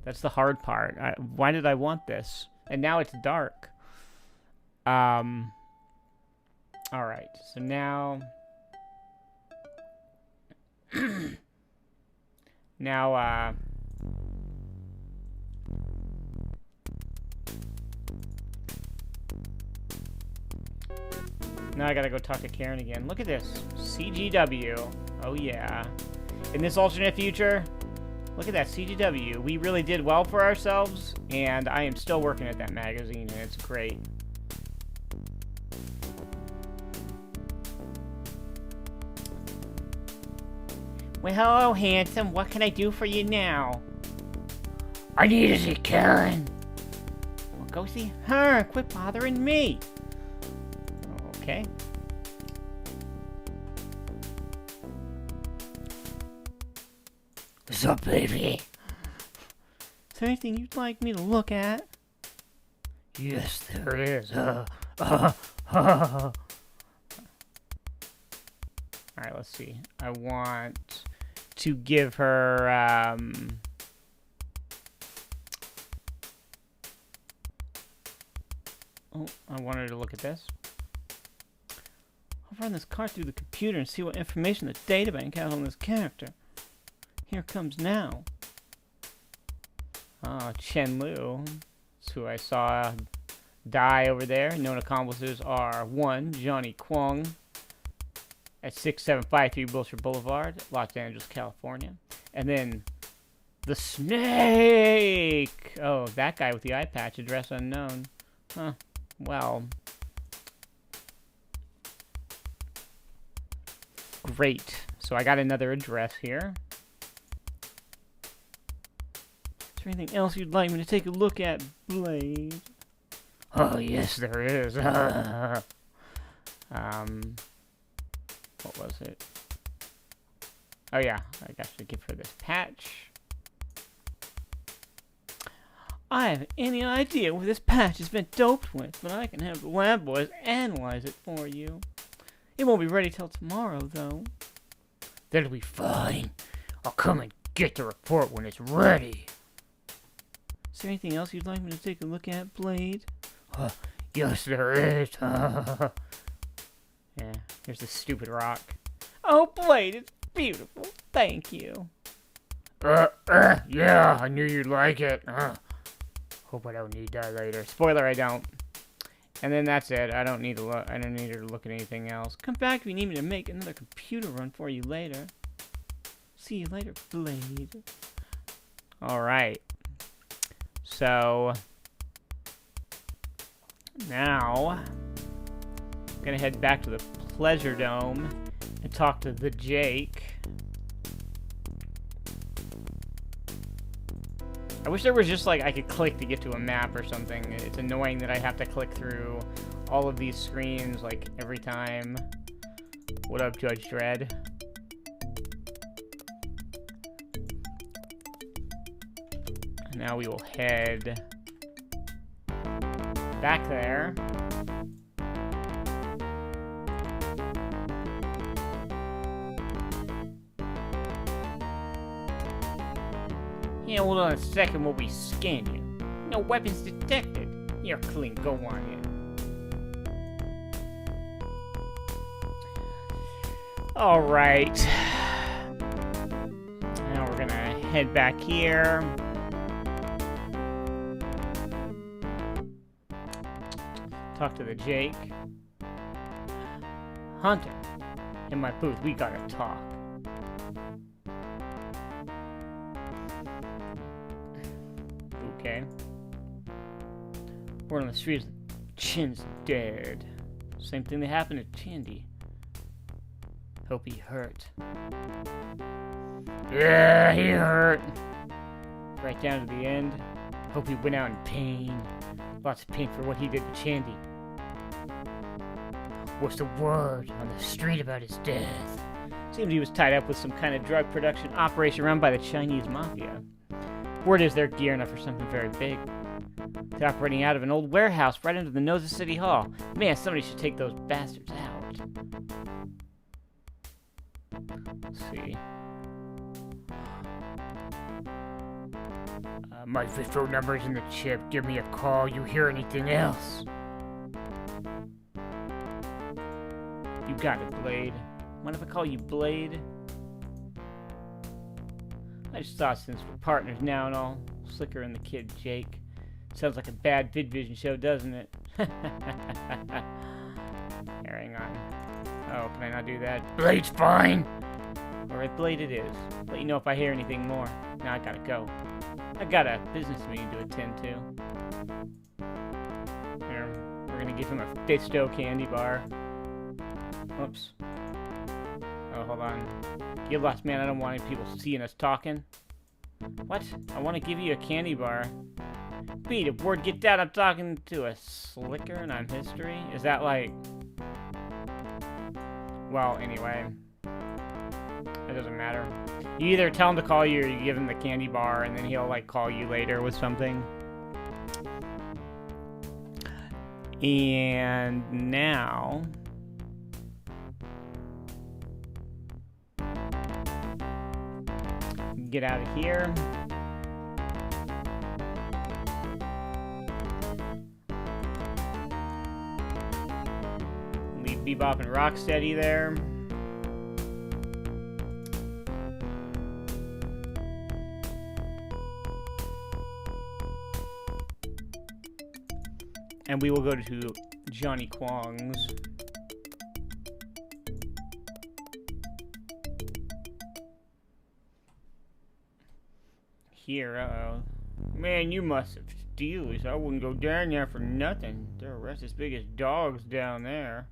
A: That's the hard part. Why did I want this? And now it's dark. Alright, so now... now, now I gotta go talk to Karen again. Look at this. CGW. Oh, yeah. In this alternate future, look at that, CGW. We really did well for ourselves, and I am still working at that magazine, and it's great. Well, hello, handsome. What can I do for you now? I need to see Karen. Well, go see her. Quit bothering me. Okay. What's up, baby? Is there anything you'd like me to look at? Yes, there is. Alright, let's see. I want to give her, oh, I want her to look at this. I'll run this card through the computer and see what information the databank has on this character. Here comes now. Oh, Chen Lu. That's who I saw die over there. Known accomplices are 1. Johnny Kwong at 6753 Wilshire Boulevard, Los Angeles, California. And then the Snake! Oh, that guy with the eye patch, address unknown. Huh. Well. Great. So I got another address here. Is there anything else you'd like me to take a look at, Blade? Oh, yes, there is. What was it? Oh, yeah. I got to give her this patch. I haven't any idea what this patch has been doped with, but I can have the lab boys analyze it for you. It won't be ready till tomorrow, though. That'll be fine. I'll come and get the report when it's ready. Is there anything else you'd like me to take a look at, Blade? Yes, there is. Yeah, here's the stupid rock. Oh, Blade, it's beautiful. Thank you. Yeah, I knew you'd like it. Hope I don't need that later. Spoiler, I don't. And then that's it. I don't need to look. I don't need her to look at anything else. Come back if you need me to make another computer run for you later. See you later, Blade. All right. So now I'm gonna head back to the Pleasure Dome and talk to the Jake. I wish there was just like I could click to get to a map or something. It's annoying that I have to click through all of these screens like every time. What up, Judge Dredd? Now we will head back there. Yeah, hold on a second while we scan you. No weapons detected. You're clean. Go on in. Alright. Now we're gonna head back here. Talk to the Jake. Hunter, in my booth, we gotta talk. Okay. Word on the streets, Chin's dead. Same thing that happened to Chandy. Hope he hurt. Yeah, he hurt. Right down to the end. Hope he went out in pain. Lots of pain for what he did to Chandy. What's the word on the street about his death? Seems he was tied up with some kind of drug production operation run by the Chinese mafia. Word is they're gearing up for something very big. They're operating out of an old warehouse right under the nose of City Hall. Man, somebody should take those bastards out. Let's see. My phone number's in the chip. Give me a call. You hear anything else? You got it, Blade. Mind if I call you Blade? I just thought since we're partners now and all, Slicker and the kid Jake. Sounds like a bad VidVision show, doesn't it? Here, hang on. Oh, can I not do that? Blade's fine! Alright, Blade it is. Let you know if I hear anything more. Now I gotta go. I got a business meeting to attend to. Here, we're gonna give him a Fisto candy bar. Oops. Oh, hold on. Get lost, man. I don't want any people seeing us talking. What? I want to give you a candy bar. Beat it, word, get down. I'm talking to a Slicker and I'm history. Is that like... Well, anyway. It doesn't matter. You either tell him to call you or you give him the candy bar and then he'll like call you later with something. And now... Get out of here. Leave Bebop and Rocksteady there. And we will go to Johnny Kwong's. Here, uh-oh. Man, you must have steelers. I wouldn't go down there for nothing. There are rest as big as dogs down there.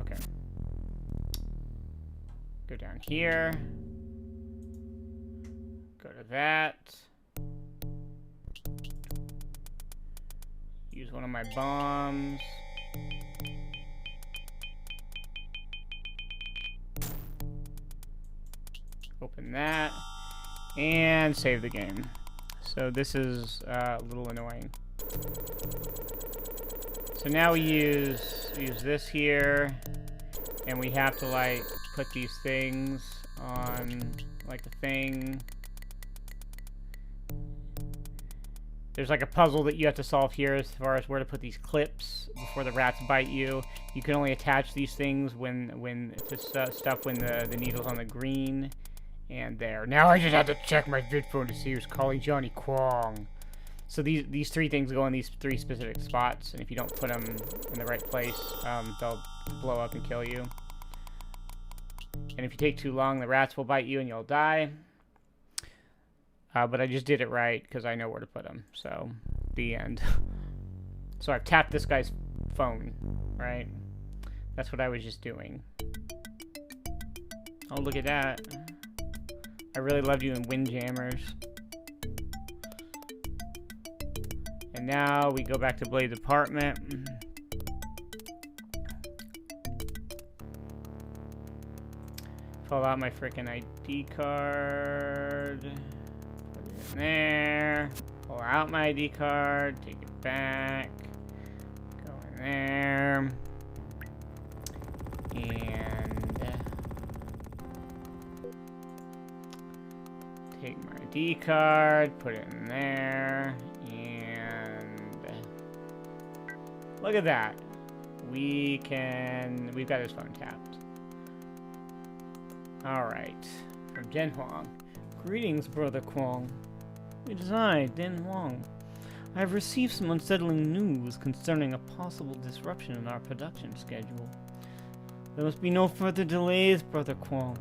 A: Okay. Go down here. Go to that. Use one of my bombs. Open that, and save the game. So this is a little annoying. So now we use this here, and we have to like put these things on like the thing. There's like a puzzle that you have to solve here as far as where to put these clips before the rats bite you. You can only attach these things when to stuff when the needle's on the green. And there. Now I just have to check my vid phone to see who's calling Johnny Kwong. So these three things go in these three specific spots, and if you don't put them in the right place, they'll blow up and kill you. And if you take too long, the rats will bite you and you'll die. But I just did it right because I know where to put them. So, the end. So I've tapped this guy's phone, right? That's what I was just doing. Oh, look at that. I really loved you in Windjammers. And now we go back to Blade's apartment. Pull out my freaking ID card. Put it in there. Pull out my ID card. Take it back. Go in there. And take my ID card. Put it in there. Look at that. We've got his phone tapped. Alright. From Den Huang. Greetings, Brother Kwong. It is I, Den Huang. I have received some unsettling news concerning a possible disruption in our production schedule. There must be no further delays, Brother Kwong.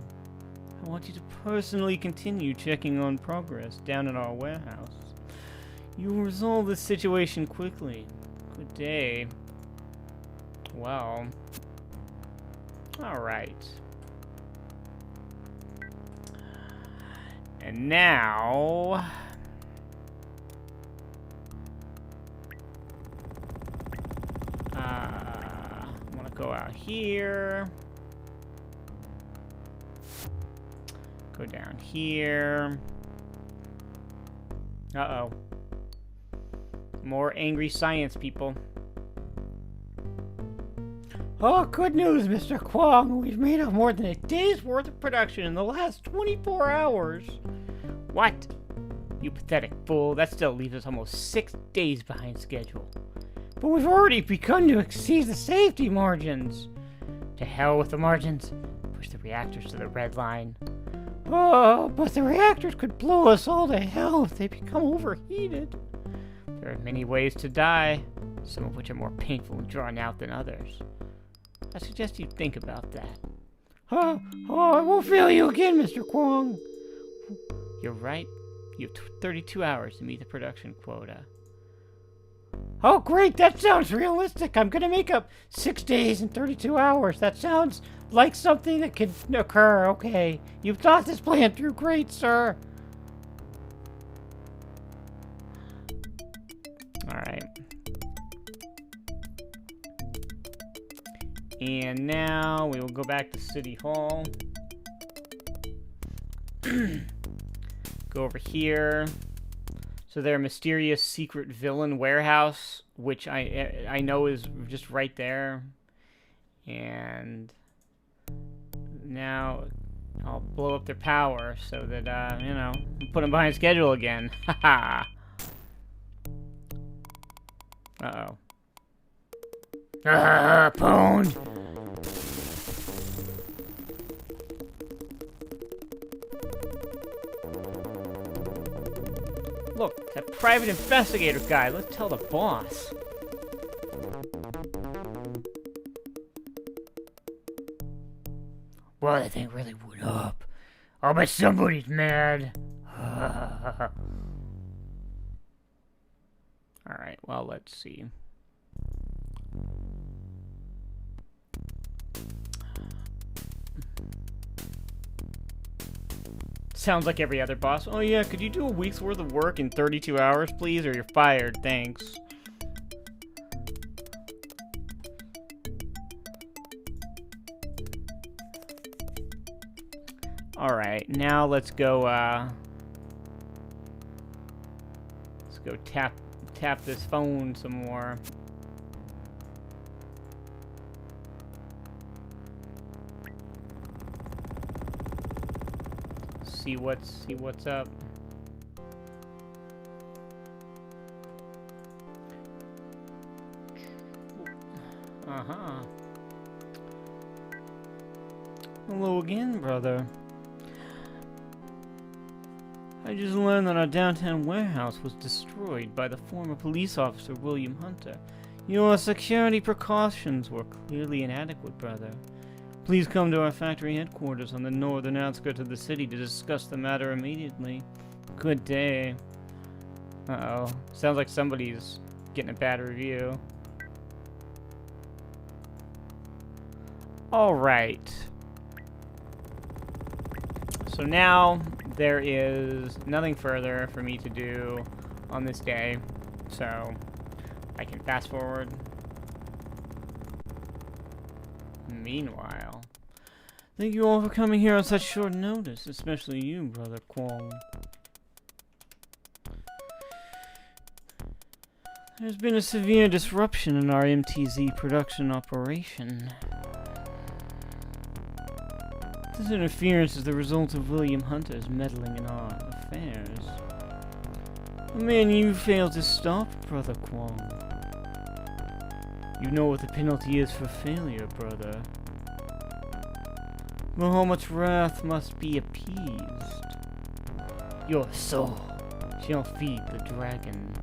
A: I want you to personally continue checking on progress down in our warehouse. You will resolve this situation quickly. Good day. Well. Alright. And now... I want to go out here. Go down here. Uh-oh. More angry science people. Oh, good news, Mr. Kwong. We've made up more than a day's worth of production in the last 24 hours. What? You pathetic fool. That still leaves us almost 6 days behind schedule. But we've already begun to exceed the safety margins. To hell with the margins. Push the reactors to the red line. Oh, but the reactors could blow us all to hell if they become overheated. There are many ways to die, some of which are more painful and drawn out than others. I suggest you think about that. Oh, I won't fail you again, Mr. Kwong. You're right. You have 32 hours to meet the production quota. Oh, great. That sounds realistic. I'm going to make up 6 days and 32 hours. That sounds like something that could occur. Okay. You've thought this plan through great, sir. Alright. And now we will go back to City Hall. Go over here. So their mysterious secret villain warehouse, which I know is just right there. And now I'll blow up their power so that, you know, put them behind schedule again. Haha. Uh-oh. Pwned! Look, that private investigator guy. Let's tell the boss. Well, that thing really went up. Oh, but somebody's mad. Alright, well, let's see. Sounds like every other boss. Oh yeah, could you do a week's worth of work in 32 hours, please? Or you're fired, thanks. Alright, now let's go, tap this phone some more. See what's up. Uh-huh. Hello again, brother. just learned that our downtown warehouse was destroyed by the former police officer William Hunter. Your security precautions were clearly inadequate, brother. Please come to our factory headquarters on the northern outskirts of the city to discuss the matter immediately. Good day. Uh-oh. Sounds like somebody's getting a bad review. Alright. So now there is nothing further for me to do on this day. So I can fast forward. Meanwhile, thank you all for coming here on such short notice, especially you, Brother Kwong. There's been a severe disruption in our MTZ production operation. This interference is the result of William Hunter's meddling in our affairs. A man you failed to stop, Brother Kwong. You know what the penalty is for failure, brother. But how much wrath must be appeased? Your soul shall feed the dragon.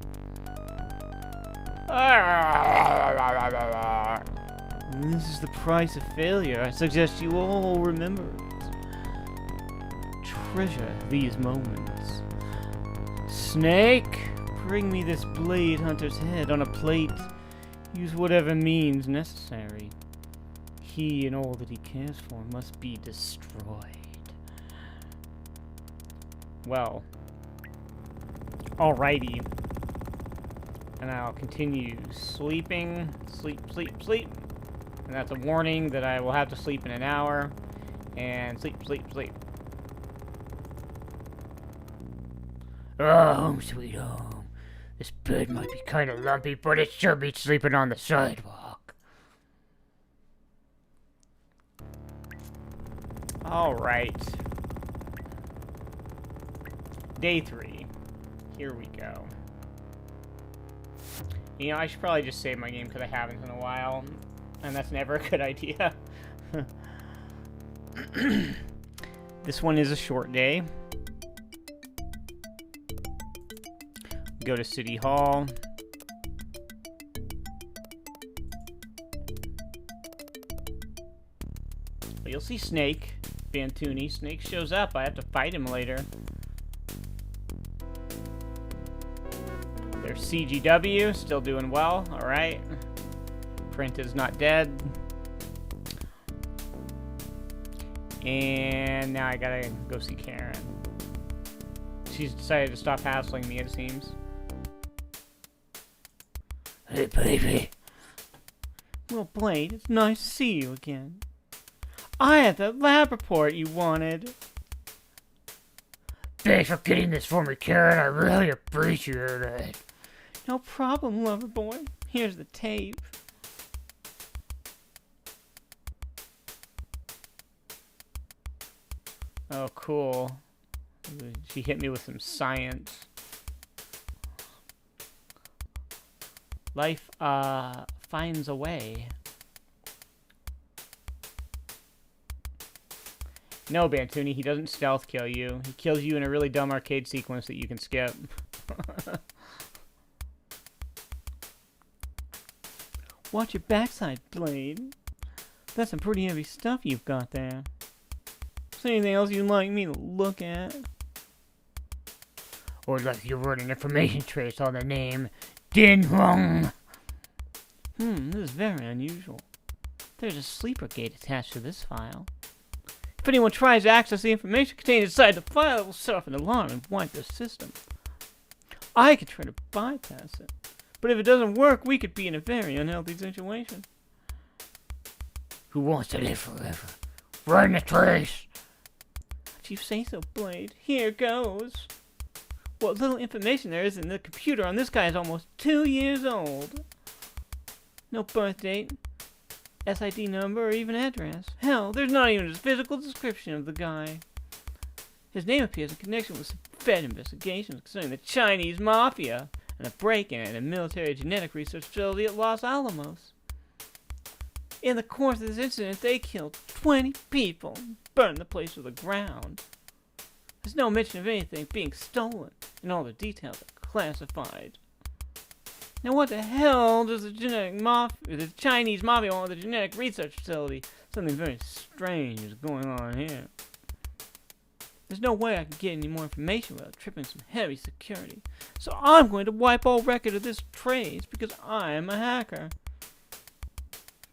A: This is the price of failure. I suggest you all remember it. Treasure these moments. Snake, bring me this blade hunter's head on a plate. Use whatever means necessary. He and all that he cares for must be destroyed. Well, alrighty. And I'll continue sleeping. Sleep, sleep, sleep. And that's a warning that I will have to sleep in an hour. And sleep, sleep, sleep.
B: Oh, home sweet home. This bed might be kind of lumpy, but it sure beats sleeping on the sidewalk.
A: Alright. Day 3. Here we go. You know, I should probably just save my game because I haven't in a while. And that's never a good idea. This one is a short day. Go to City Hall. But you'll see Snake, Bantuni. Snake shows up. I have to fight him later. There's CGW, still doing well. Alright. Print is not dead. And now I gotta go see Karen. She's decided to stop hassling me, it seems.
B: Hey, baby.
A: Well, Blade, it's nice to see you again. I had that lab report you wanted.
B: Thanks for getting this for me, Karen. I really appreciate it.
A: No problem, lover boy. Here's the tape. Oh, cool. She hit me with some science. Life, finds a way. No, Bantuni, he doesn't stealth kill you. He kills you in a really dumb arcade sequence that you can skip. Watch your backside, Blade. That's some pretty heavy stuff you've got there. Is there anything else you'd like me to look at?
B: Or like you wrote an information trace on the name Din Hong.
A: This is very unusual. There's a sleeper gate attached to this file. If anyone tries to access the information contained inside the file, it will set off an alarm and wipe the system. I could try to bypass it, but if it doesn't work, we could be in a very unhealthy situation.
B: Who wants to live forever? Run the trace!
A: If you say so, Blade, here goes. What little information there is in the computer on this guy is almost 2 years old. No birth date, SID number, or even address. Hell, there's not even a physical description of the guy. His name appears in connection with some Fed investigations concerning the Chinese Mafia and a break-in at a military genetic research facility at Los Alamos. In the course of this incident, they killed 20 people and burned the place to the ground. There's no mention of anything being stolen, and all the details are classified. Now what the hell does the Chinese mafia want with the genetic research facility? Something very strange is going on here. There's no way I can get any more information without tripping some heavy security. So I'm going to wipe all record of this trace because I am a hacker.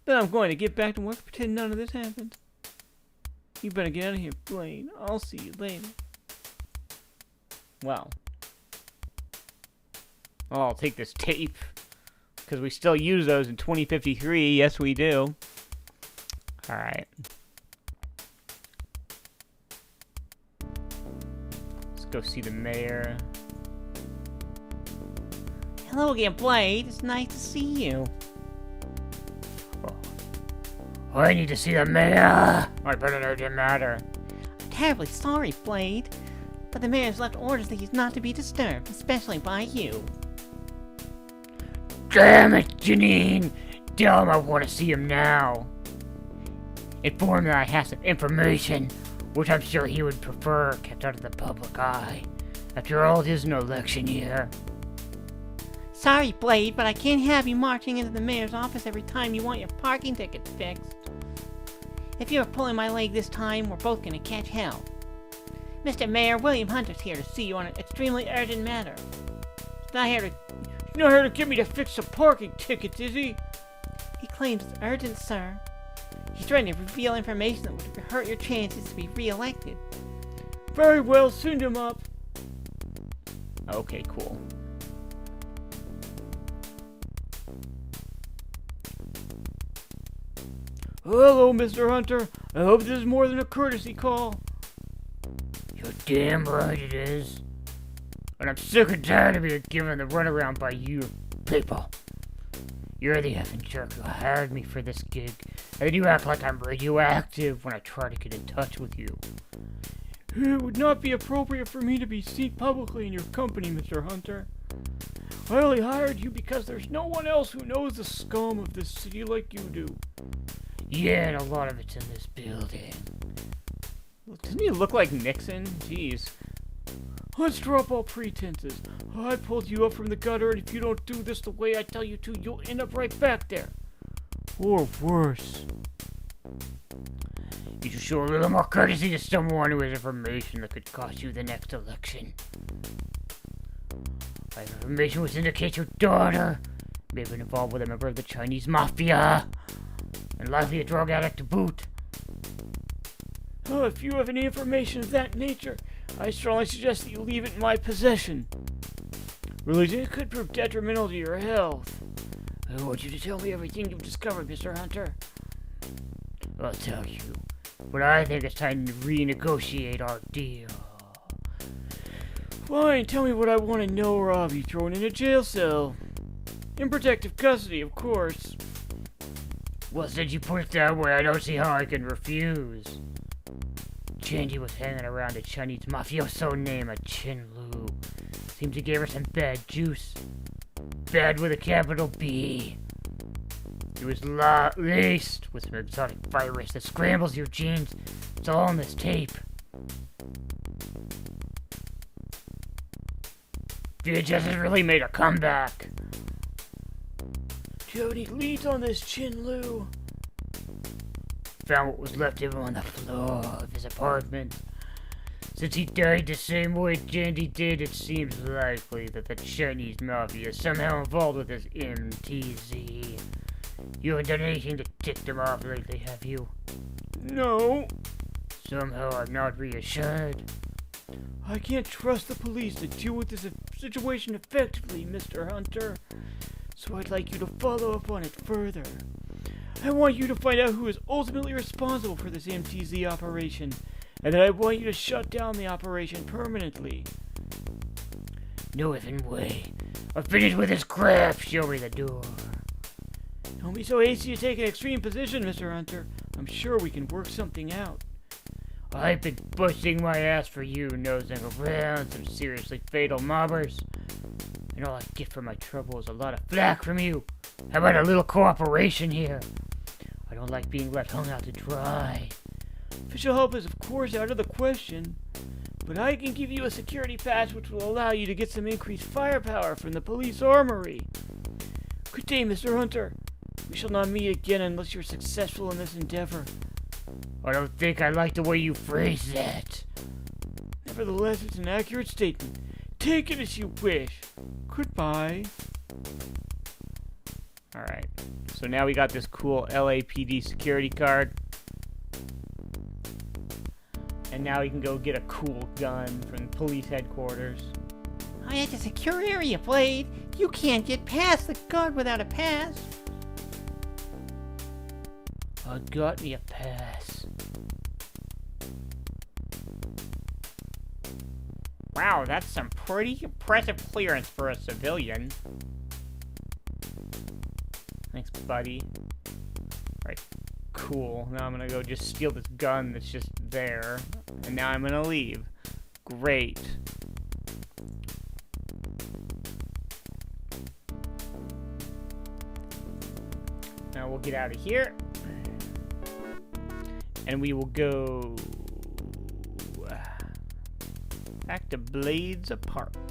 A: Then I'm going to get back to work and pretend none of this happened. You better get out of here, Blade. I'll see you later. Well, I'll take this tape because we still use those in 2053. Yes, we do. Alright. Let's go see the mayor. Hello again, Blade. It's nice to see you.
B: I need to see the mayor. I bet it doesn't matter.
A: I'm terribly sorry, Blade, but the mayor's left orders that he's not to be disturbed, especially by you.
B: Damn it, Janine! Tell him I want to see him now. Inform him that I have some information, which I'm sure he would prefer kept out of the public eye. After all, it is an election year.
A: Sorry, Blade, but I can't have you marching into the mayor's office every time you want your parking ticket fixed. If you're pulling my leg this time, we're both gonna catch hell. Mr. Mayor, William Hunter's here to see you on an extremely urgent matter. He's not here to get me to fix some parking tickets, is he? He claims it's urgent, sir. He's trying to reveal information that would hurt your chances to be re-elected. Very well, send him up. Okay, cool. Hello, Mr. Hunter. I hope this is more than a courtesy call.
B: You're damn right it is. And I'm sick and tired of being given the runaround by you people. You're the effing jerk who hired me for this gig, and you act like I'm radioactive when I try to get in touch with you.
A: It would not be appropriate for me to be seen publicly in your company, Mr. Hunter. I only hired you because there's no one else who knows the scum of this city like you do.
B: Yeah, and a lot of it's in this building.
A: Doesn't he look like Nixon? Jeez. Let's drop all pretenses. I pulled you up from the gutter, and if you don't do this the way I tell you to, you'll end up right back there. Or worse.
B: You should show a little more courtesy to someone who has information that could cost you the next election. I have information which indicates your daughter may have been involved with a member of the Chinese mafia, and likely a drug addict to boot.
A: Oh, if you have any information of that nature, I strongly suggest that you leave it in my possession. Religion could prove detrimental to your health. I want you to tell me everything you've discovered, Mr. Hunter.
B: I'll tell you, but I think it's time to renegotiate our deal.
A: Fine, tell me what I want to know or I'll be thrown in a jail cell. In protective custody, of course.
B: Well, since you put it that way, I don't see how I can refuse. Chandy was hanging around a Chinese mafioso named Chin Lu. Seems he gave her some bad juice. Bad with a capital B. It was laced with some exotic virus that scrambles your genes. It's all on this tape. VHS has really made a comeback.
A: Do you have any leads on this Chin Lu?
B: Found what was left of him on the floor of his apartment. Since he died the same way Jandy did, it seems likely that the Chinese mafia is somehow involved with this MTZ. You haven't done anything to tick them off lately, have you?
A: No.
B: Somehow I'm not reassured.
A: I can't trust the police to deal with this situation effectively, Mr. Hunter. So I'd like you to follow up on it further. I want you to find out who is ultimately responsible for this MTZ operation, and then I want you to shut down the operation permanently.
B: No effing way. I'm finished with this crap. Show me the door.
A: Don't be so hasty to take an extreme position, Mr. Hunter. I'm sure we can work something out.
B: I've been busting my ass for you, nosing around some seriously fatal mobbers. And all I get for my trouble is a lot of flack from you. How about a little cooperation here? I don't like being left hung out to dry.
A: Official help is, of course, out of the question. But I can give you a security patch which will allow you to get some increased firepower from the police armory. Good day, Mr. Hunter. We shall not meet again unless you're successful in this endeavor.
B: I don't think I like the way you phrase that.
A: Nevertheless, it's an accurate statement. Take it as you wish. Goodbye. Alright. So now we got this cool LAPD security card. And now we can go get a cool gun from police headquarters.
D: I had a secure area, Blade. You can't get past the guard without a pass.
B: I got me a pass.
A: Wow, that's some pretty impressive clearance for a civilian. Thanks, buddy. Alright, cool. Now I'm gonna go just steal this gun that's just there. And now I'm gonna leave. Great. Now we'll get out of here. And we will go back to Blade's apartment.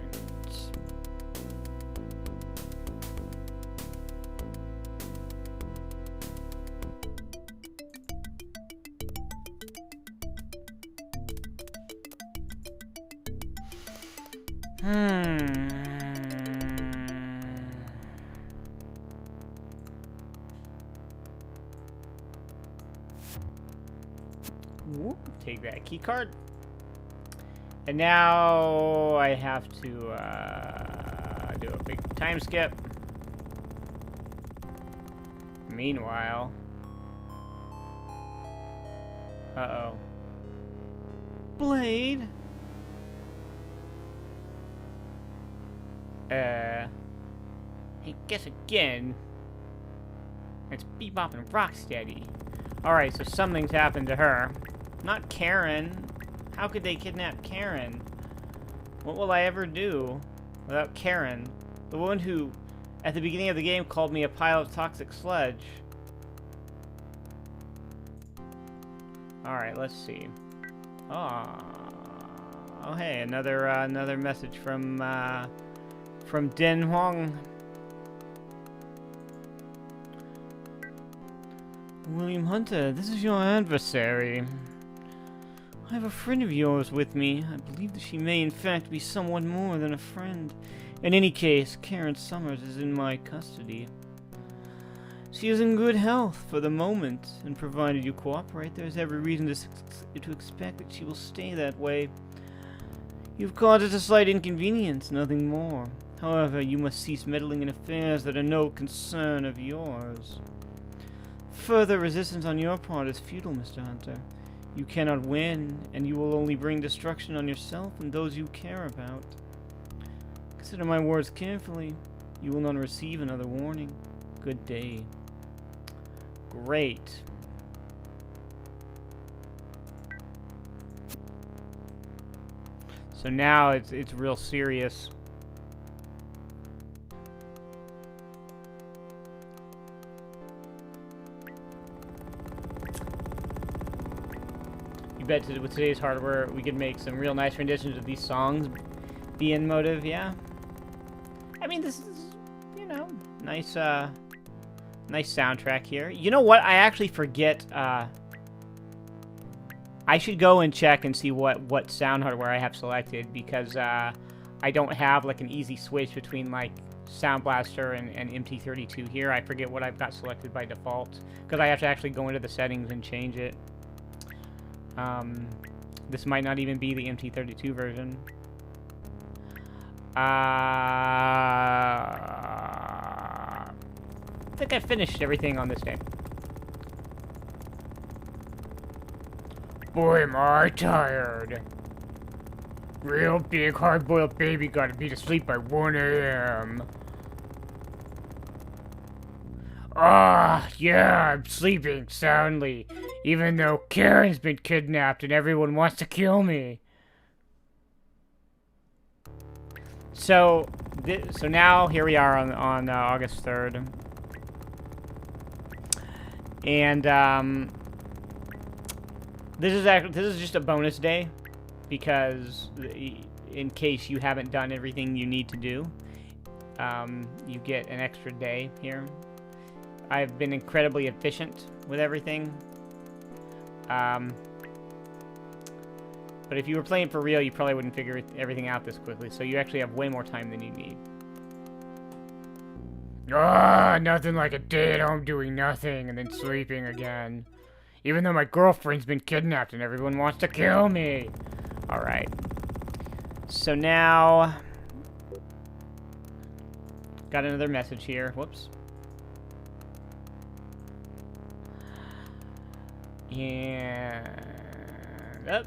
A: Whoop, take that key card. And now I have to do a big time skip. Meanwhile, uh-oh. Blade? I guess again. It's Bebop and Rocksteady. Alright, so something's happened to her. Not Karen. How could they kidnap Karen? What will I ever do without Karen? The woman who, at the beginning of the game, called me a pile of toxic sludge. Alright, let's see. Oh, hey, another message from Den Huang. William Hunter, this is your adversary. I have a friend of yours with me. I believe that she may in fact be somewhat more than a friend. In any case, Karen Summers is in my custody. She is in good health for the moment, and provided you cooperate, there is every reason to expect that she will stay that way. You've caused us a slight inconvenience, nothing more. However, you must cease meddling in affairs that are no concern of yours. Further resistance on your part is futile, Mr. Hunter. You cannot win, and you will only bring destruction on yourself and those you care about. Consider my words carefully. You will not receive another warning. Good day. Great. So now it's real serious. You bet with today's hardware we could make some real nice renditions of these songs. The end motive, yeah. I mean, this is, you know, nice nice soundtrack here. You know what? I actually forget. I should go and check and see what sound hardware I have selected, because I don't have like an easy switch between like Sound Blaster and MT32 here. I forget what I've got selected by default, because I have to actually go into the settings and change it. This might not even be the MT32 version. I think I finished everything on this day.
B: Boy, am I tired. Real big hard-boiled baby gotta be to sleep by 1 a.m. Ah, yeah, I'm sleeping soundly, even though Karen's been kidnapped and everyone wants to kill me.
A: So now here we are on August 3rd, and this is just a bonus day. because in case you haven't done everything you need to do, you get an extra day here. I've been incredibly efficient with everything. But if you were playing for real, you probably wouldn't figure everything out this quickly, so you actually have way more time than you need.
B: Ah, nothing like a day at home doing nothing and then sleeping again. Even though my girlfriend's been kidnapped and everyone wants to kill me.
A: Alright. So now... got another message here. Whoops. And... up.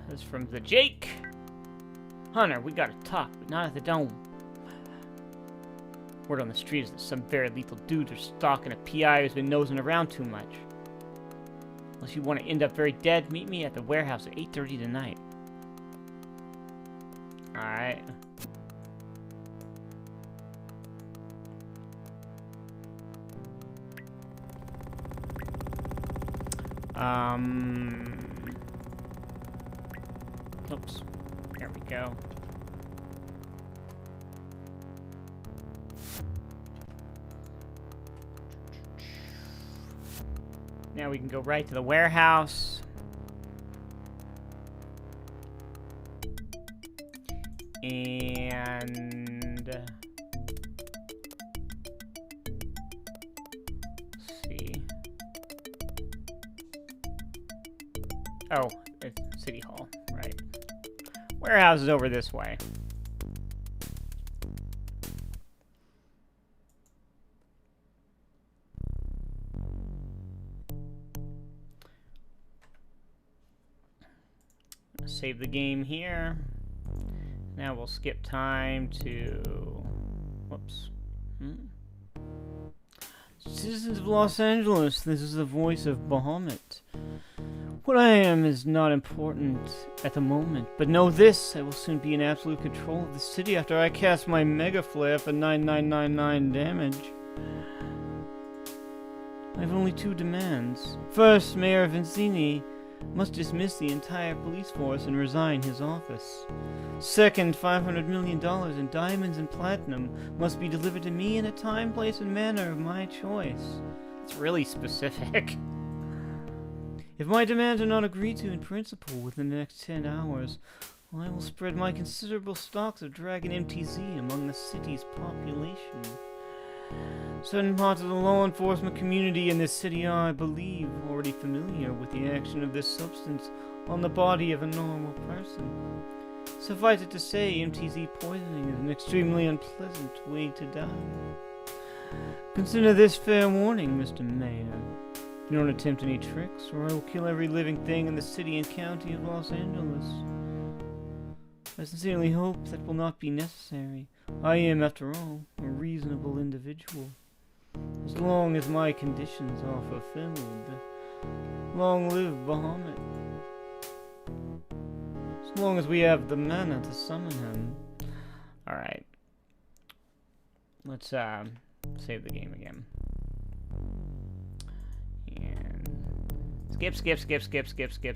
A: This is from the Jake. Hunter, we gotta talk, but not at the dome. Word on the street is that some very lethal dudes are stalking a PI who's been nosing around too much. Unless you want to end up very dead, meet me at the warehouse at 8:30 tonight. Alright. Oops. There we go. Now we can go right to the warehouse. And... let's see. Oh, it's City Hall, right. Warehouse is over this way. Save the game here. Now we'll skip time to... whoops. Citizens of Los Angeles, this is the voice of Bahamut. What I am is not important at the moment, but know this, I will soon be in absolute control of the city after I cast my Mega Flare for 9999 damage. I have only two demands. First, Mayor Vincini must dismiss the entire police force and resign his office. Second, $500 million in diamonds and platinum must be delivered to me in a time, place, and manner of my choice. It's really specific. If my demands are not agreed to in principle within the next 10 hours, I will spread my considerable stocks of Dragon MTZ among the city's population. Certain parts of the law enforcement community in this city are, I believe, already familiar with the action of this substance on the body of a normal person. Suffice it to say, MTZ poisoning is an extremely unpleasant way to die. Consider this fair warning, Mr. Mayor. You don't attempt any tricks, or I will kill every living thing in the city and county of Los Angeles. I sincerely hope that will not be necessary. I am, after all, a reasonable individual. As long as my conditions are fulfilled. Long live Bahamut. As long as we have the mana to summon him. Alright. Let's save the game again. And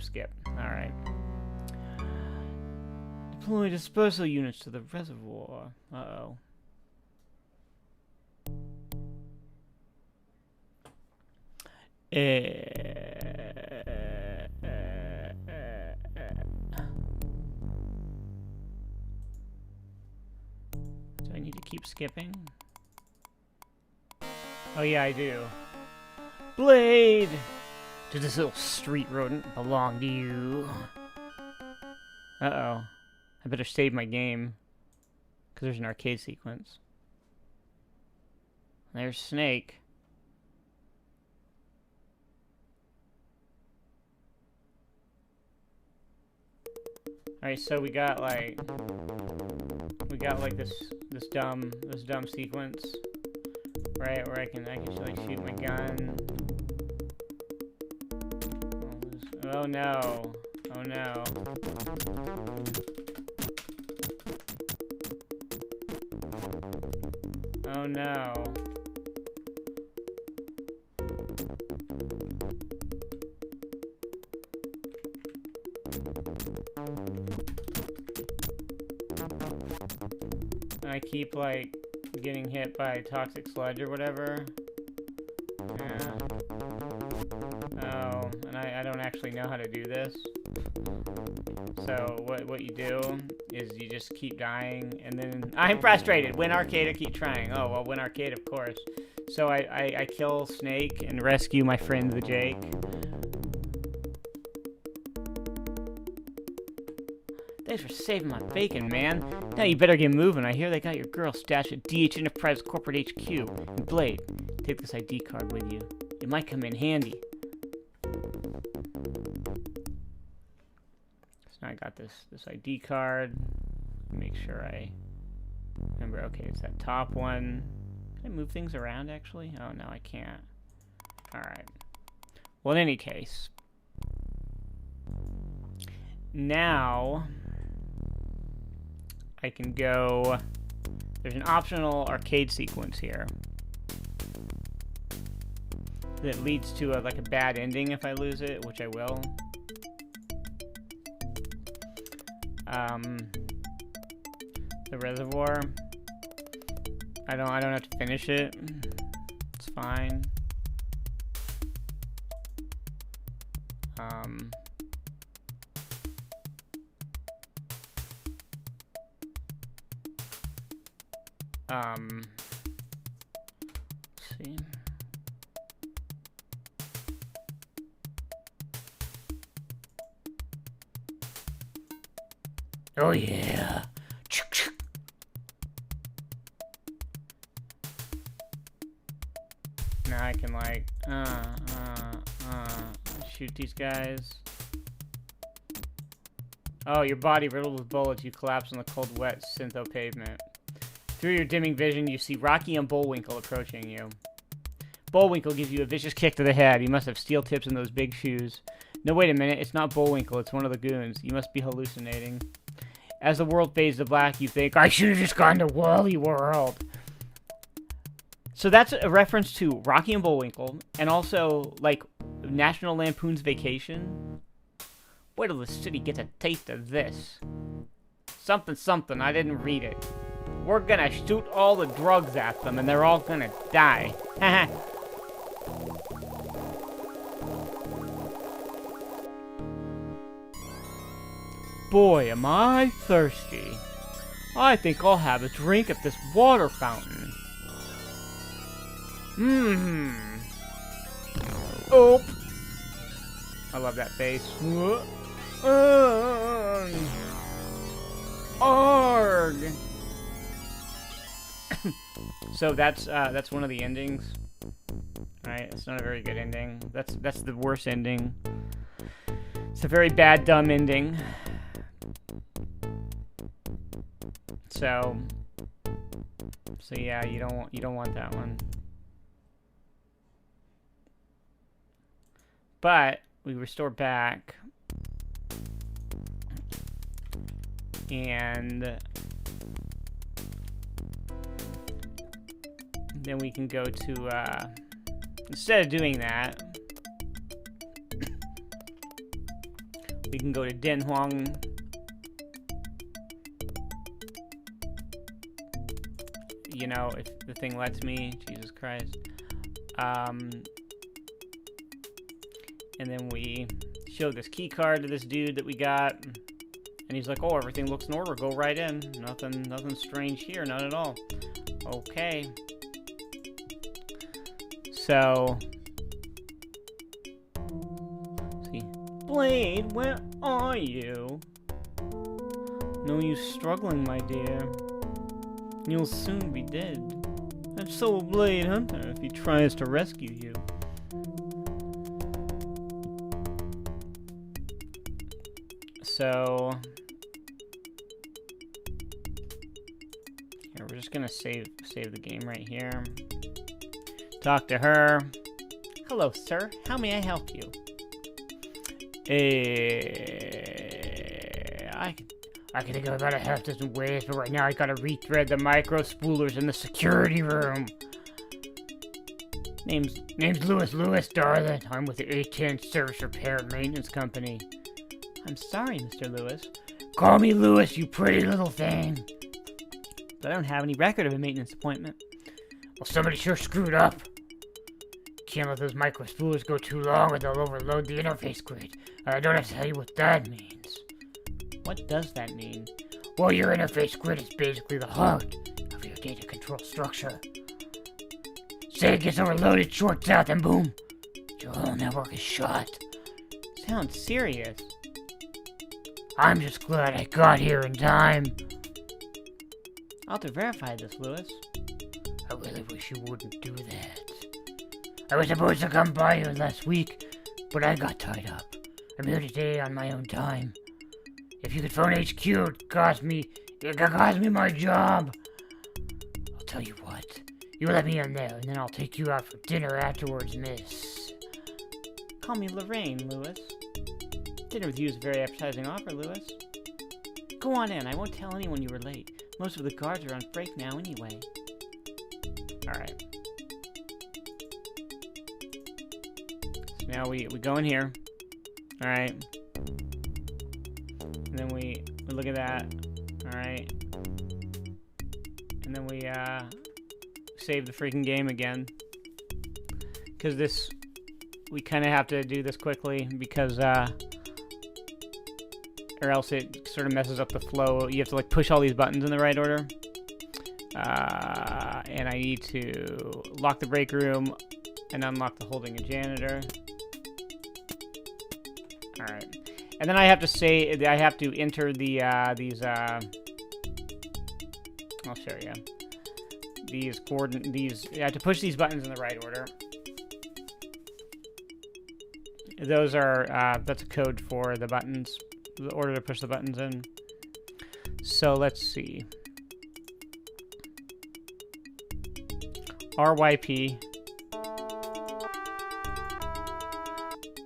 A: skip. Alright. Deploy dispersal units to the reservoir. Uh-oh. Do I need to keep skipping? Oh yeah, I do. Blade! Does this little street rodent belong to you? Uh-oh. I better save my game. Because there's an arcade sequence. There's Snake. Alright, so we got like this dumb sequence, right, where I can like shoot my gun. Oh no. Oh no. Oh no. I keep, like, getting hit by toxic sludge or whatever. Yeah. Oh, and I don't actually know how to do this. So what you do is you just keep dying, and then I'm frustrated. Win arcade, I keep trying. Oh well, win arcade, of course. So I kill Snake and rescue my friend the Jake. Thanks for saving my bacon, man. Now you better get moving. I hear they got your girl stashed at DH Enterprise Corporate HQ. And Blade, take this ID card with you. It might come in handy. So now I got this ID card. Make sure I remember. Okay, it's that top one. Can I move things around, actually? Oh, no, I can't. Alright. Well, in any case. Now I can go. There's an optional arcade sequence here that leads to like a bad ending if I lose it, which I will. The reservoir. I don't have to finish it. It's fine. Let's see.
B: Oh yeah.
A: Now I can like shoot these guys. Oh, your body riddled with bullets, you collapse on the cold, wet Syntho pavement. Through your dimming vision, you see Rocky and Bullwinkle approaching you. Bullwinkle gives you a vicious kick to the head. He must have steel tips in those big shoes. No, wait a minute. It's not Bullwinkle. It's one of the goons. You must be hallucinating. As the world fades to black, you think, I should have just gone to Wally World. So that's a reference to Rocky and Bullwinkle, and also, like, National Lampoon's Vacation. Wait till the city gets a taste of this. Something, something. I didn't read it. We're gonna shoot all the drugs at them, and they're all gonna die. Haha. Boy, am I thirsty. I think I'll have a drink at this water fountain. Oh. I love that bass. Arg. So that's one of the endings. Right? It's not a very good ending. That's the worst ending. It's a very bad, dumb ending. So yeah, you don't want that one. But we restore back, and then we can go to instead of doing that, we can go to Den Huang. You know, if the thing lets me, Jesus Christ. And then we show this key card to this dude that we got, and he's like, "Oh, everything looks in order. Go right in. Nothing strange here. Not at all." Okay. So, let's see, Blade, where are you? No use struggling, my dear. You'll soon be dead. And so will Blade Hunter if he tries to rescue you. So, here, we're just gonna save the game right here. Talk to her. Hello, sir. How may I help you?
B: I can think of about a half dozen ways, but right now I gotta rethread the micro spoolers in the security room. Name's Lewis, darling. I'm with the A10 Service Repair and Maintenance Company.
A: I'm sorry, Mr. Lewis.
B: Call me Lewis, you pretty little thing.
A: but I don't have any record of a maintenance appointment.
B: Well, somebody sure screwed up. Can't let those micro spoolers go too long or they'll overload the interface grid. I don't have to tell you what that means.
A: What does that mean?
B: Well, your interface grid is basically the heart of your data control structure. Say it gets overloaded, shorts out, then boom, your whole network is shot.
A: Sounds serious.
B: I'm just glad I got here in time.
A: I'll have to verify this, Lewis.
B: I really wish you wouldn't do that. I was supposed to come by here last week, but I got tied up. I'm here today on my own time. If you could phone HQ, it cost me my job. I'll tell you what, you let me in there, and then I'll take you out for dinner afterwards, miss.
A: Call me Lorraine, Lewis. Dinner with you is a very appetizing offer, Lewis. Go on in, I won't tell anyone you were late. Most of the guards are on break now anyway. Alright. So now we go in here. Alright. And then we look at that. Alright. And then we save the freaking game again. Because this, we kind of have to do this quickly because or else it sort of messes up the flow. You have to like push all these buttons in the right order. And I need to lock the break room and unlock the holding a janitor. Alright. And then I have to say, I have to enter the, I'll show you. I have to push these buttons in the right order. Those are, that's a code for the buttons, the order to push the buttons in. So let's see. RYP,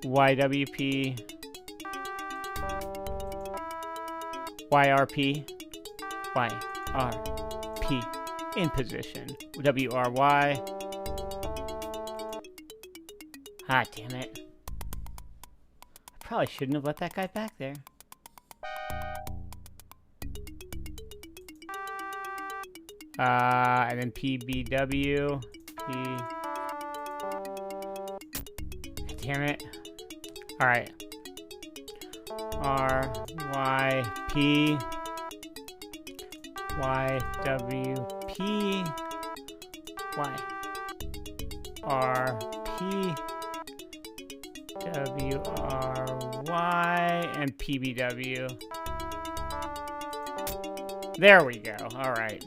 A: YWP, YRP, YRP, in position, WRY. Ah, damn it. I probably shouldn't have let that guy back there. And then PBW, damn it. Alright. RYP, YWP, YRP, WRY, and PBW. There we go. Alright.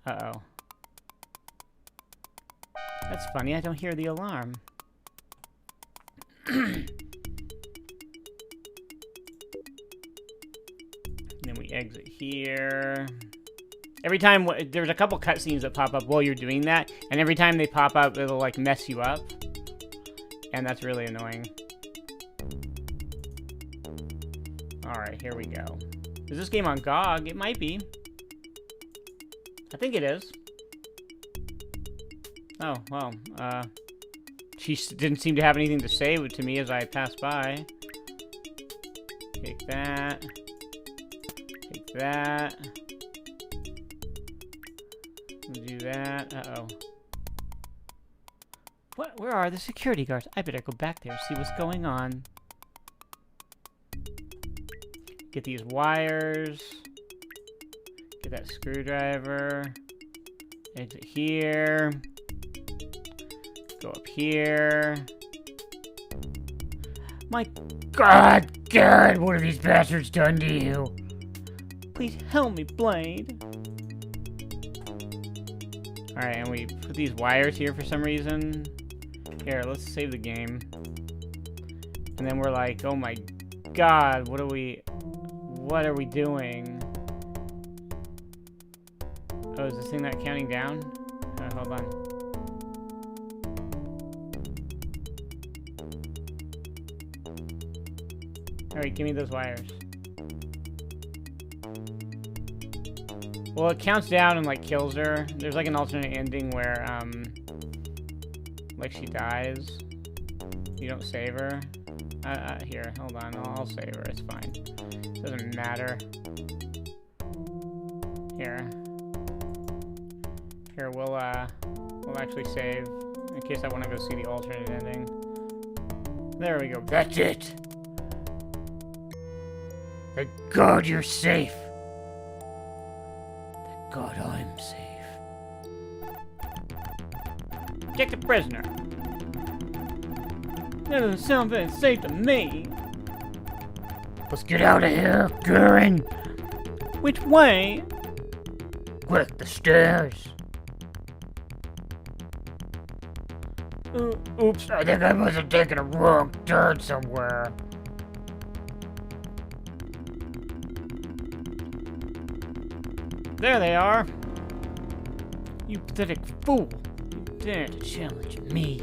A: Uh-oh. That's funny, I don't hear the alarm. Then we exit here. Every time, there's a couple cutscenes that pop up while you're doing that, and every time they pop up, it'll like mess you up. And that's really annoying. Alright, here we go. Is this game on GOG? It might be. I think it is. Oh, well, she didn't seem to have anything to say to me as I passed by. Take that. Take that. Do that. Uh-oh. What? Where are the security guards? I better go back there and see what's going on. Get these wires. Get that screwdriver. Exit here. Go up here. My God, Garrett, what have these bastards done to you? Please help me, Blade. Alright, and we put these wires here for some reason. Here, let's save the game. And then we're like, oh my God, what are we doing? Oh, is this thing not counting down? Hold on. Alright, give me those wires. Well, it counts down and, like, kills her. There's, like, an alternate ending where, like, she dies. You don't save her. Here, hold on. I'll save her. It's fine. Doesn't matter. Here. Here, we'll actually save in case I want to go see the alternate ending. There we go.
B: That's it. Thank God you're safe. Thank God I'm safe.
A: Get the prisoner. That doesn't sound very safe to me.
B: Let's get out of here, Gurren.
A: Which way?
B: Quick, the stairs.
A: Oops.
B: I think I must have taken a wrong turn somewhere.
A: There they are. You pathetic fool. You dare to challenge me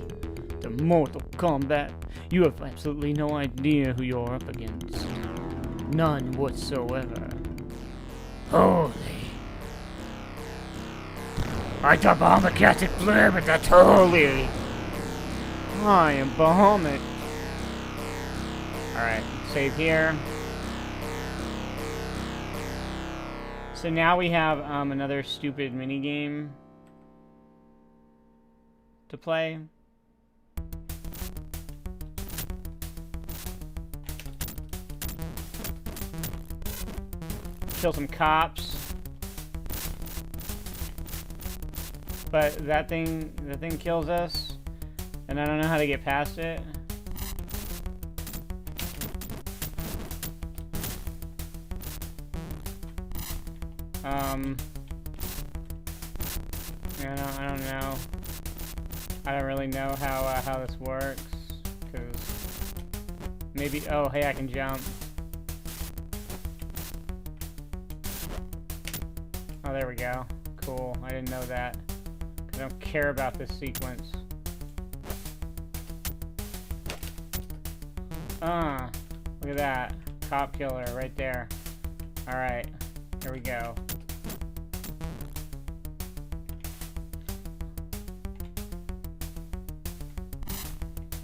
A: to Mortal Kombat. You have absolutely no idea who you're up against. None whatsoever.
B: Holy. I thought Bahamut casted flare, but that's holy.
A: I am Bahamut. Alright, save here. So now we have another stupid minigame to play. Kill some cops. But that thing kills us, and I don't know how to get past it. I don't know. I don't really know how this works, because maybe, oh, hey, I can jump. Oh, there we go. Cool. I didn't know that. I don't care about this sequence. Look at that. Cop killer right there. Alright. Here we go.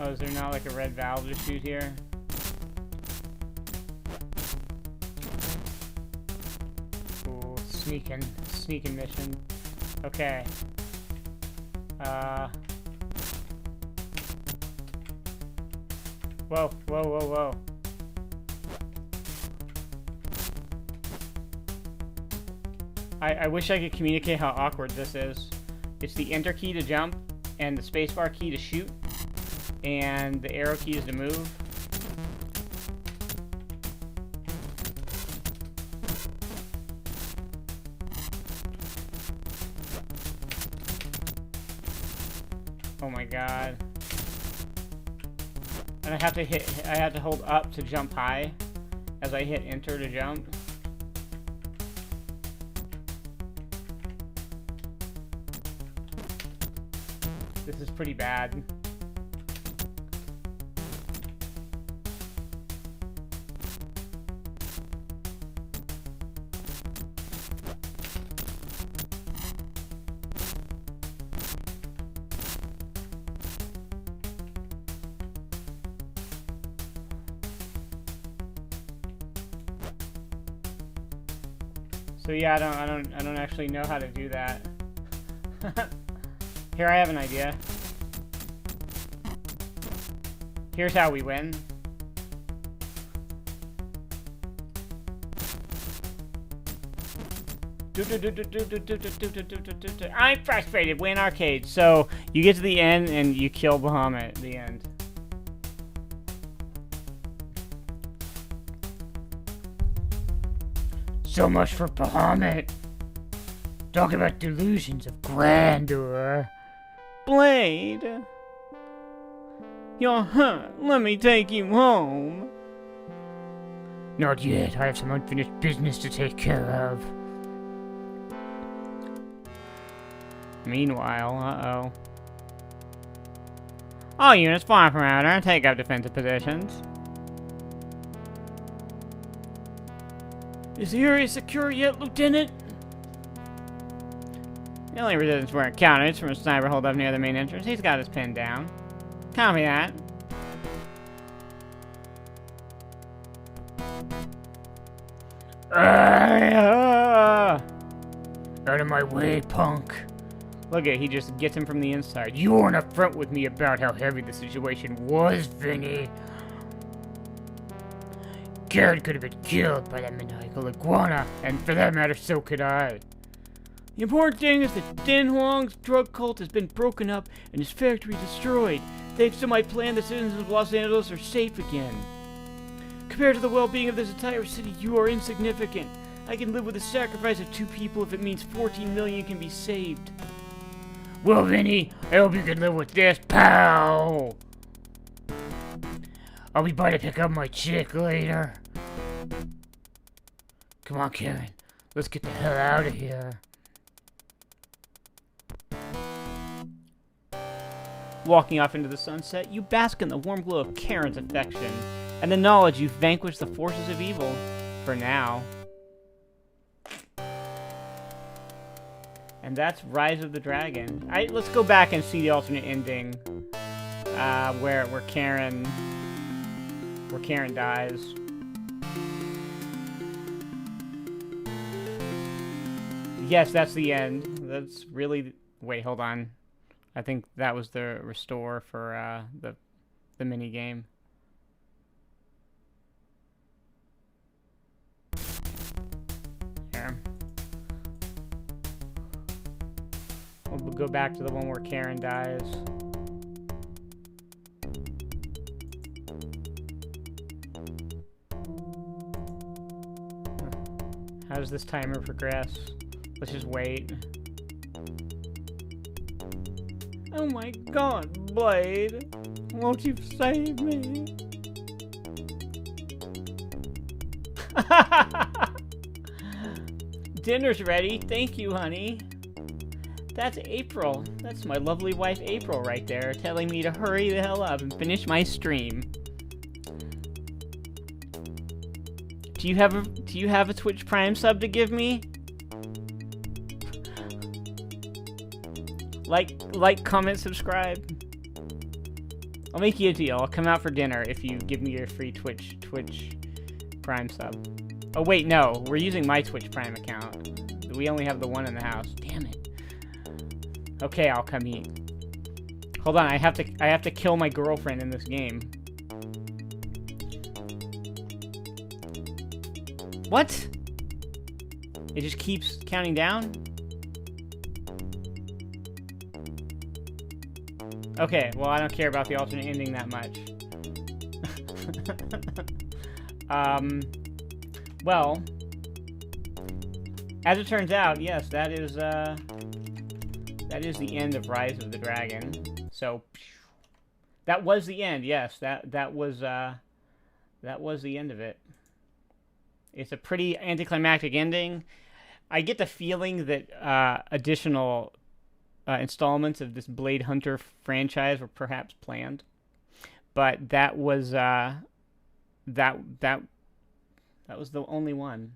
A: Oh, is there not like a red valve to shoot here? Cool. Sneaking mission. Okay. Whoa, whoa, whoa, whoa. I wish I could communicate how awkward this is. It's the enter key to jump, and the spacebar key to shoot, and the arrow key is to move. Oh my god. And I have to hold up to jump high as I hit enter to jump. This is pretty bad. So yeah, I don't actually know how to do that. Here, I have an idea. Here's how we win. I'm frustrated. Win arcade. So you get to the end and you kill Bahamut at the end.
B: So much for Bahamut. Talk about delusions of grandeur.
A: Blade, you're hurt. Let me take you home.
B: Not yet. I have some unfinished business to take care of.
A: Meanwhile, uh-oh. All units fly perimeter. Take up defensive positions. Is the area secure yet, Lieutenant? The only resistance we're encountering is from a sniper hold up near the main entrance. He's got his pin down. Copy that.
B: Out of my way, punk.
A: Look at, he just gets him from the inside.
B: You weren't upfront with me about how heavy the situation was, Vinny. Karen could have been killed by that maniacal iguana, and for that matter, so could I.
A: The important thing is that Dan Huang's drug cult has been broken up and his factory destroyed. Thanks to my plan, the citizens of Los Angeles are safe again. Compared to the well-being of this entire city, you are insignificant. I can live with the sacrifice of 2 people if it means 14 million can be saved.
B: Well, Vinny, I hope you can live with this, pal. I'll be by to pick up my chick later. Come on, Karen. Let's get the hell out of here.
A: Walking off into the sunset, you bask in the warm glow of Karen's affection and the knowledge you've vanquished the forces of evil. For now. And that's Rise of the Dragon. Let's go back and see the alternate ending, where Karen dies. Yes, that's the end. That's really. Wait, hold on. I think that was the restore for the mini game. Here. We'll go back to the one where Karen dies. How does this timer progress? Let's just wait. Oh my god, Blade! Won't you save me? Dinner's ready. Thank you, honey. That's April. That's my lovely wife April right there, telling me to hurry the hell up and finish my stream. Do you have a Twitch Prime sub to give me? Like, comment, subscribe. I'll make you a deal. I'll come out for dinner if you give me your free Twitch Prime sub. Oh wait, no. We're using my Twitch Prime account. We only have the one in the house. Damn it. Okay, I'll come eat. Hold on, I have to kill my girlfriend in this game. What? It just keeps counting down? Okay, well, I don't care about the alternate ending that much. Well, as it turns out, yes, that is the end of Rise of the Dragon. So, that was the end, yes, that was the end of it. It's a pretty anticlimactic ending. I get the feeling that additional installments of this Blade Hunter franchise were perhaps planned, but that was that was the only one.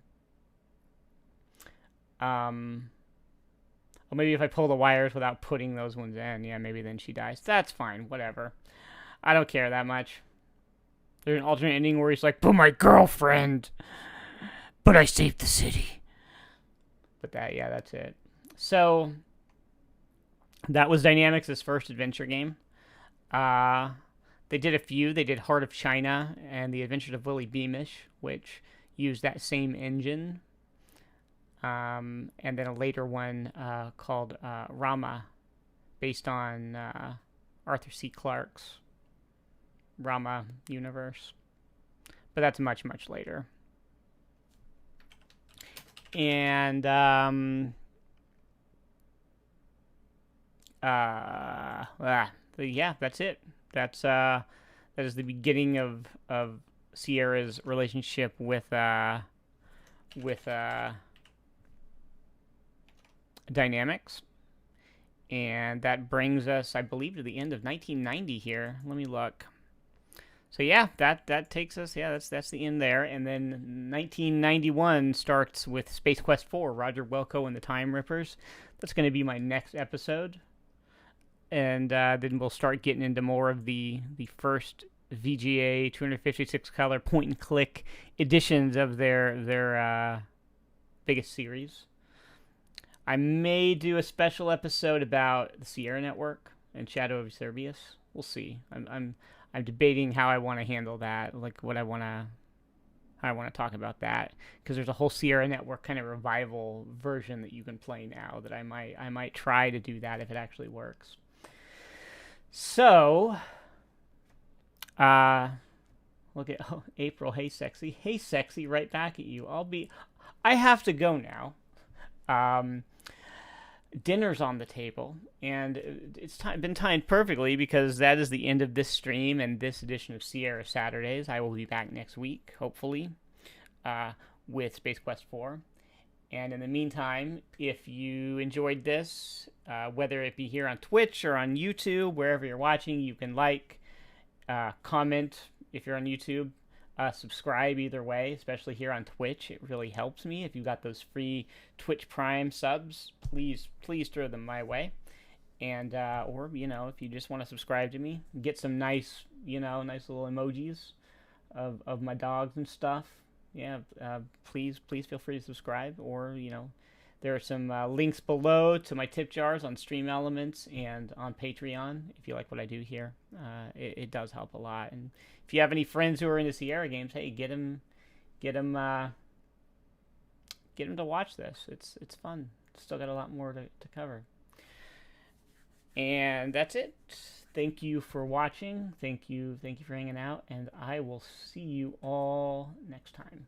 A: Or maybe if I pull the wires without putting those ones in, yeah, maybe then she dies. That's fine, whatever. I don't care that much. There's an alternate ending where he's like, "But my girlfriend, but I saved the city." But yeah, that's it. So that was Dynamix's first adventure game. They did a few. They did Heart of China and The Adventures of Willy Beamish, which used that same engine. And then a later one called Rama, based on Arthur C. Clarke's Rama universe. But that's much, much later. And yeah, that's it. That is the beginning of Sierra's relationship with Dynamix, and that brings us, I believe, to the end of 1990 here. Let me look. So yeah, that takes us. Yeah, that's the end there, and then 1991 starts with Space Quest 4, Roger Welko and the Time Rippers. That's going to be my next episode. And then we'll start getting into more of the first VGA 256 color point and click editions of their biggest series. I may do a special episode about the Sierra Network and Shadow of Cerberus. We'll see. I'm debating how I want to handle that, like how I want to talk about that, because there's a whole Sierra Network kind of revival version that you can play now that I might try to do that if it actually works. So, look at April. Hey sexy. Hey sexy. Right back at you. I have to go now. Dinner's on the table, and it's been timed perfectly because that is the end of this stream and this edition of Sierra Saturdays. I will be back next week, hopefully, with Space Quest 4. And in the meantime, if you enjoyed this, whether it be here on Twitch or on YouTube, wherever you're watching, you can like, comment if you're on YouTube, subscribe either way, especially here on Twitch. It really helps me. If you got those free Twitch Prime subs, please throw them my way. And or if you just want to subscribe to me, get some nice little emojis of my dogs and stuff. Yeah, please feel free to subscribe. Or there are some links below to my tip jars on Stream Elements and on Patreon if you like what I do here. It does help a lot. And if you have any friends who are into Sierra games, hey, get them to watch this. It's fun. Still got a lot more to cover. And that's it. Thank you for watching. Thank you for hanging out, and I will see you all next time.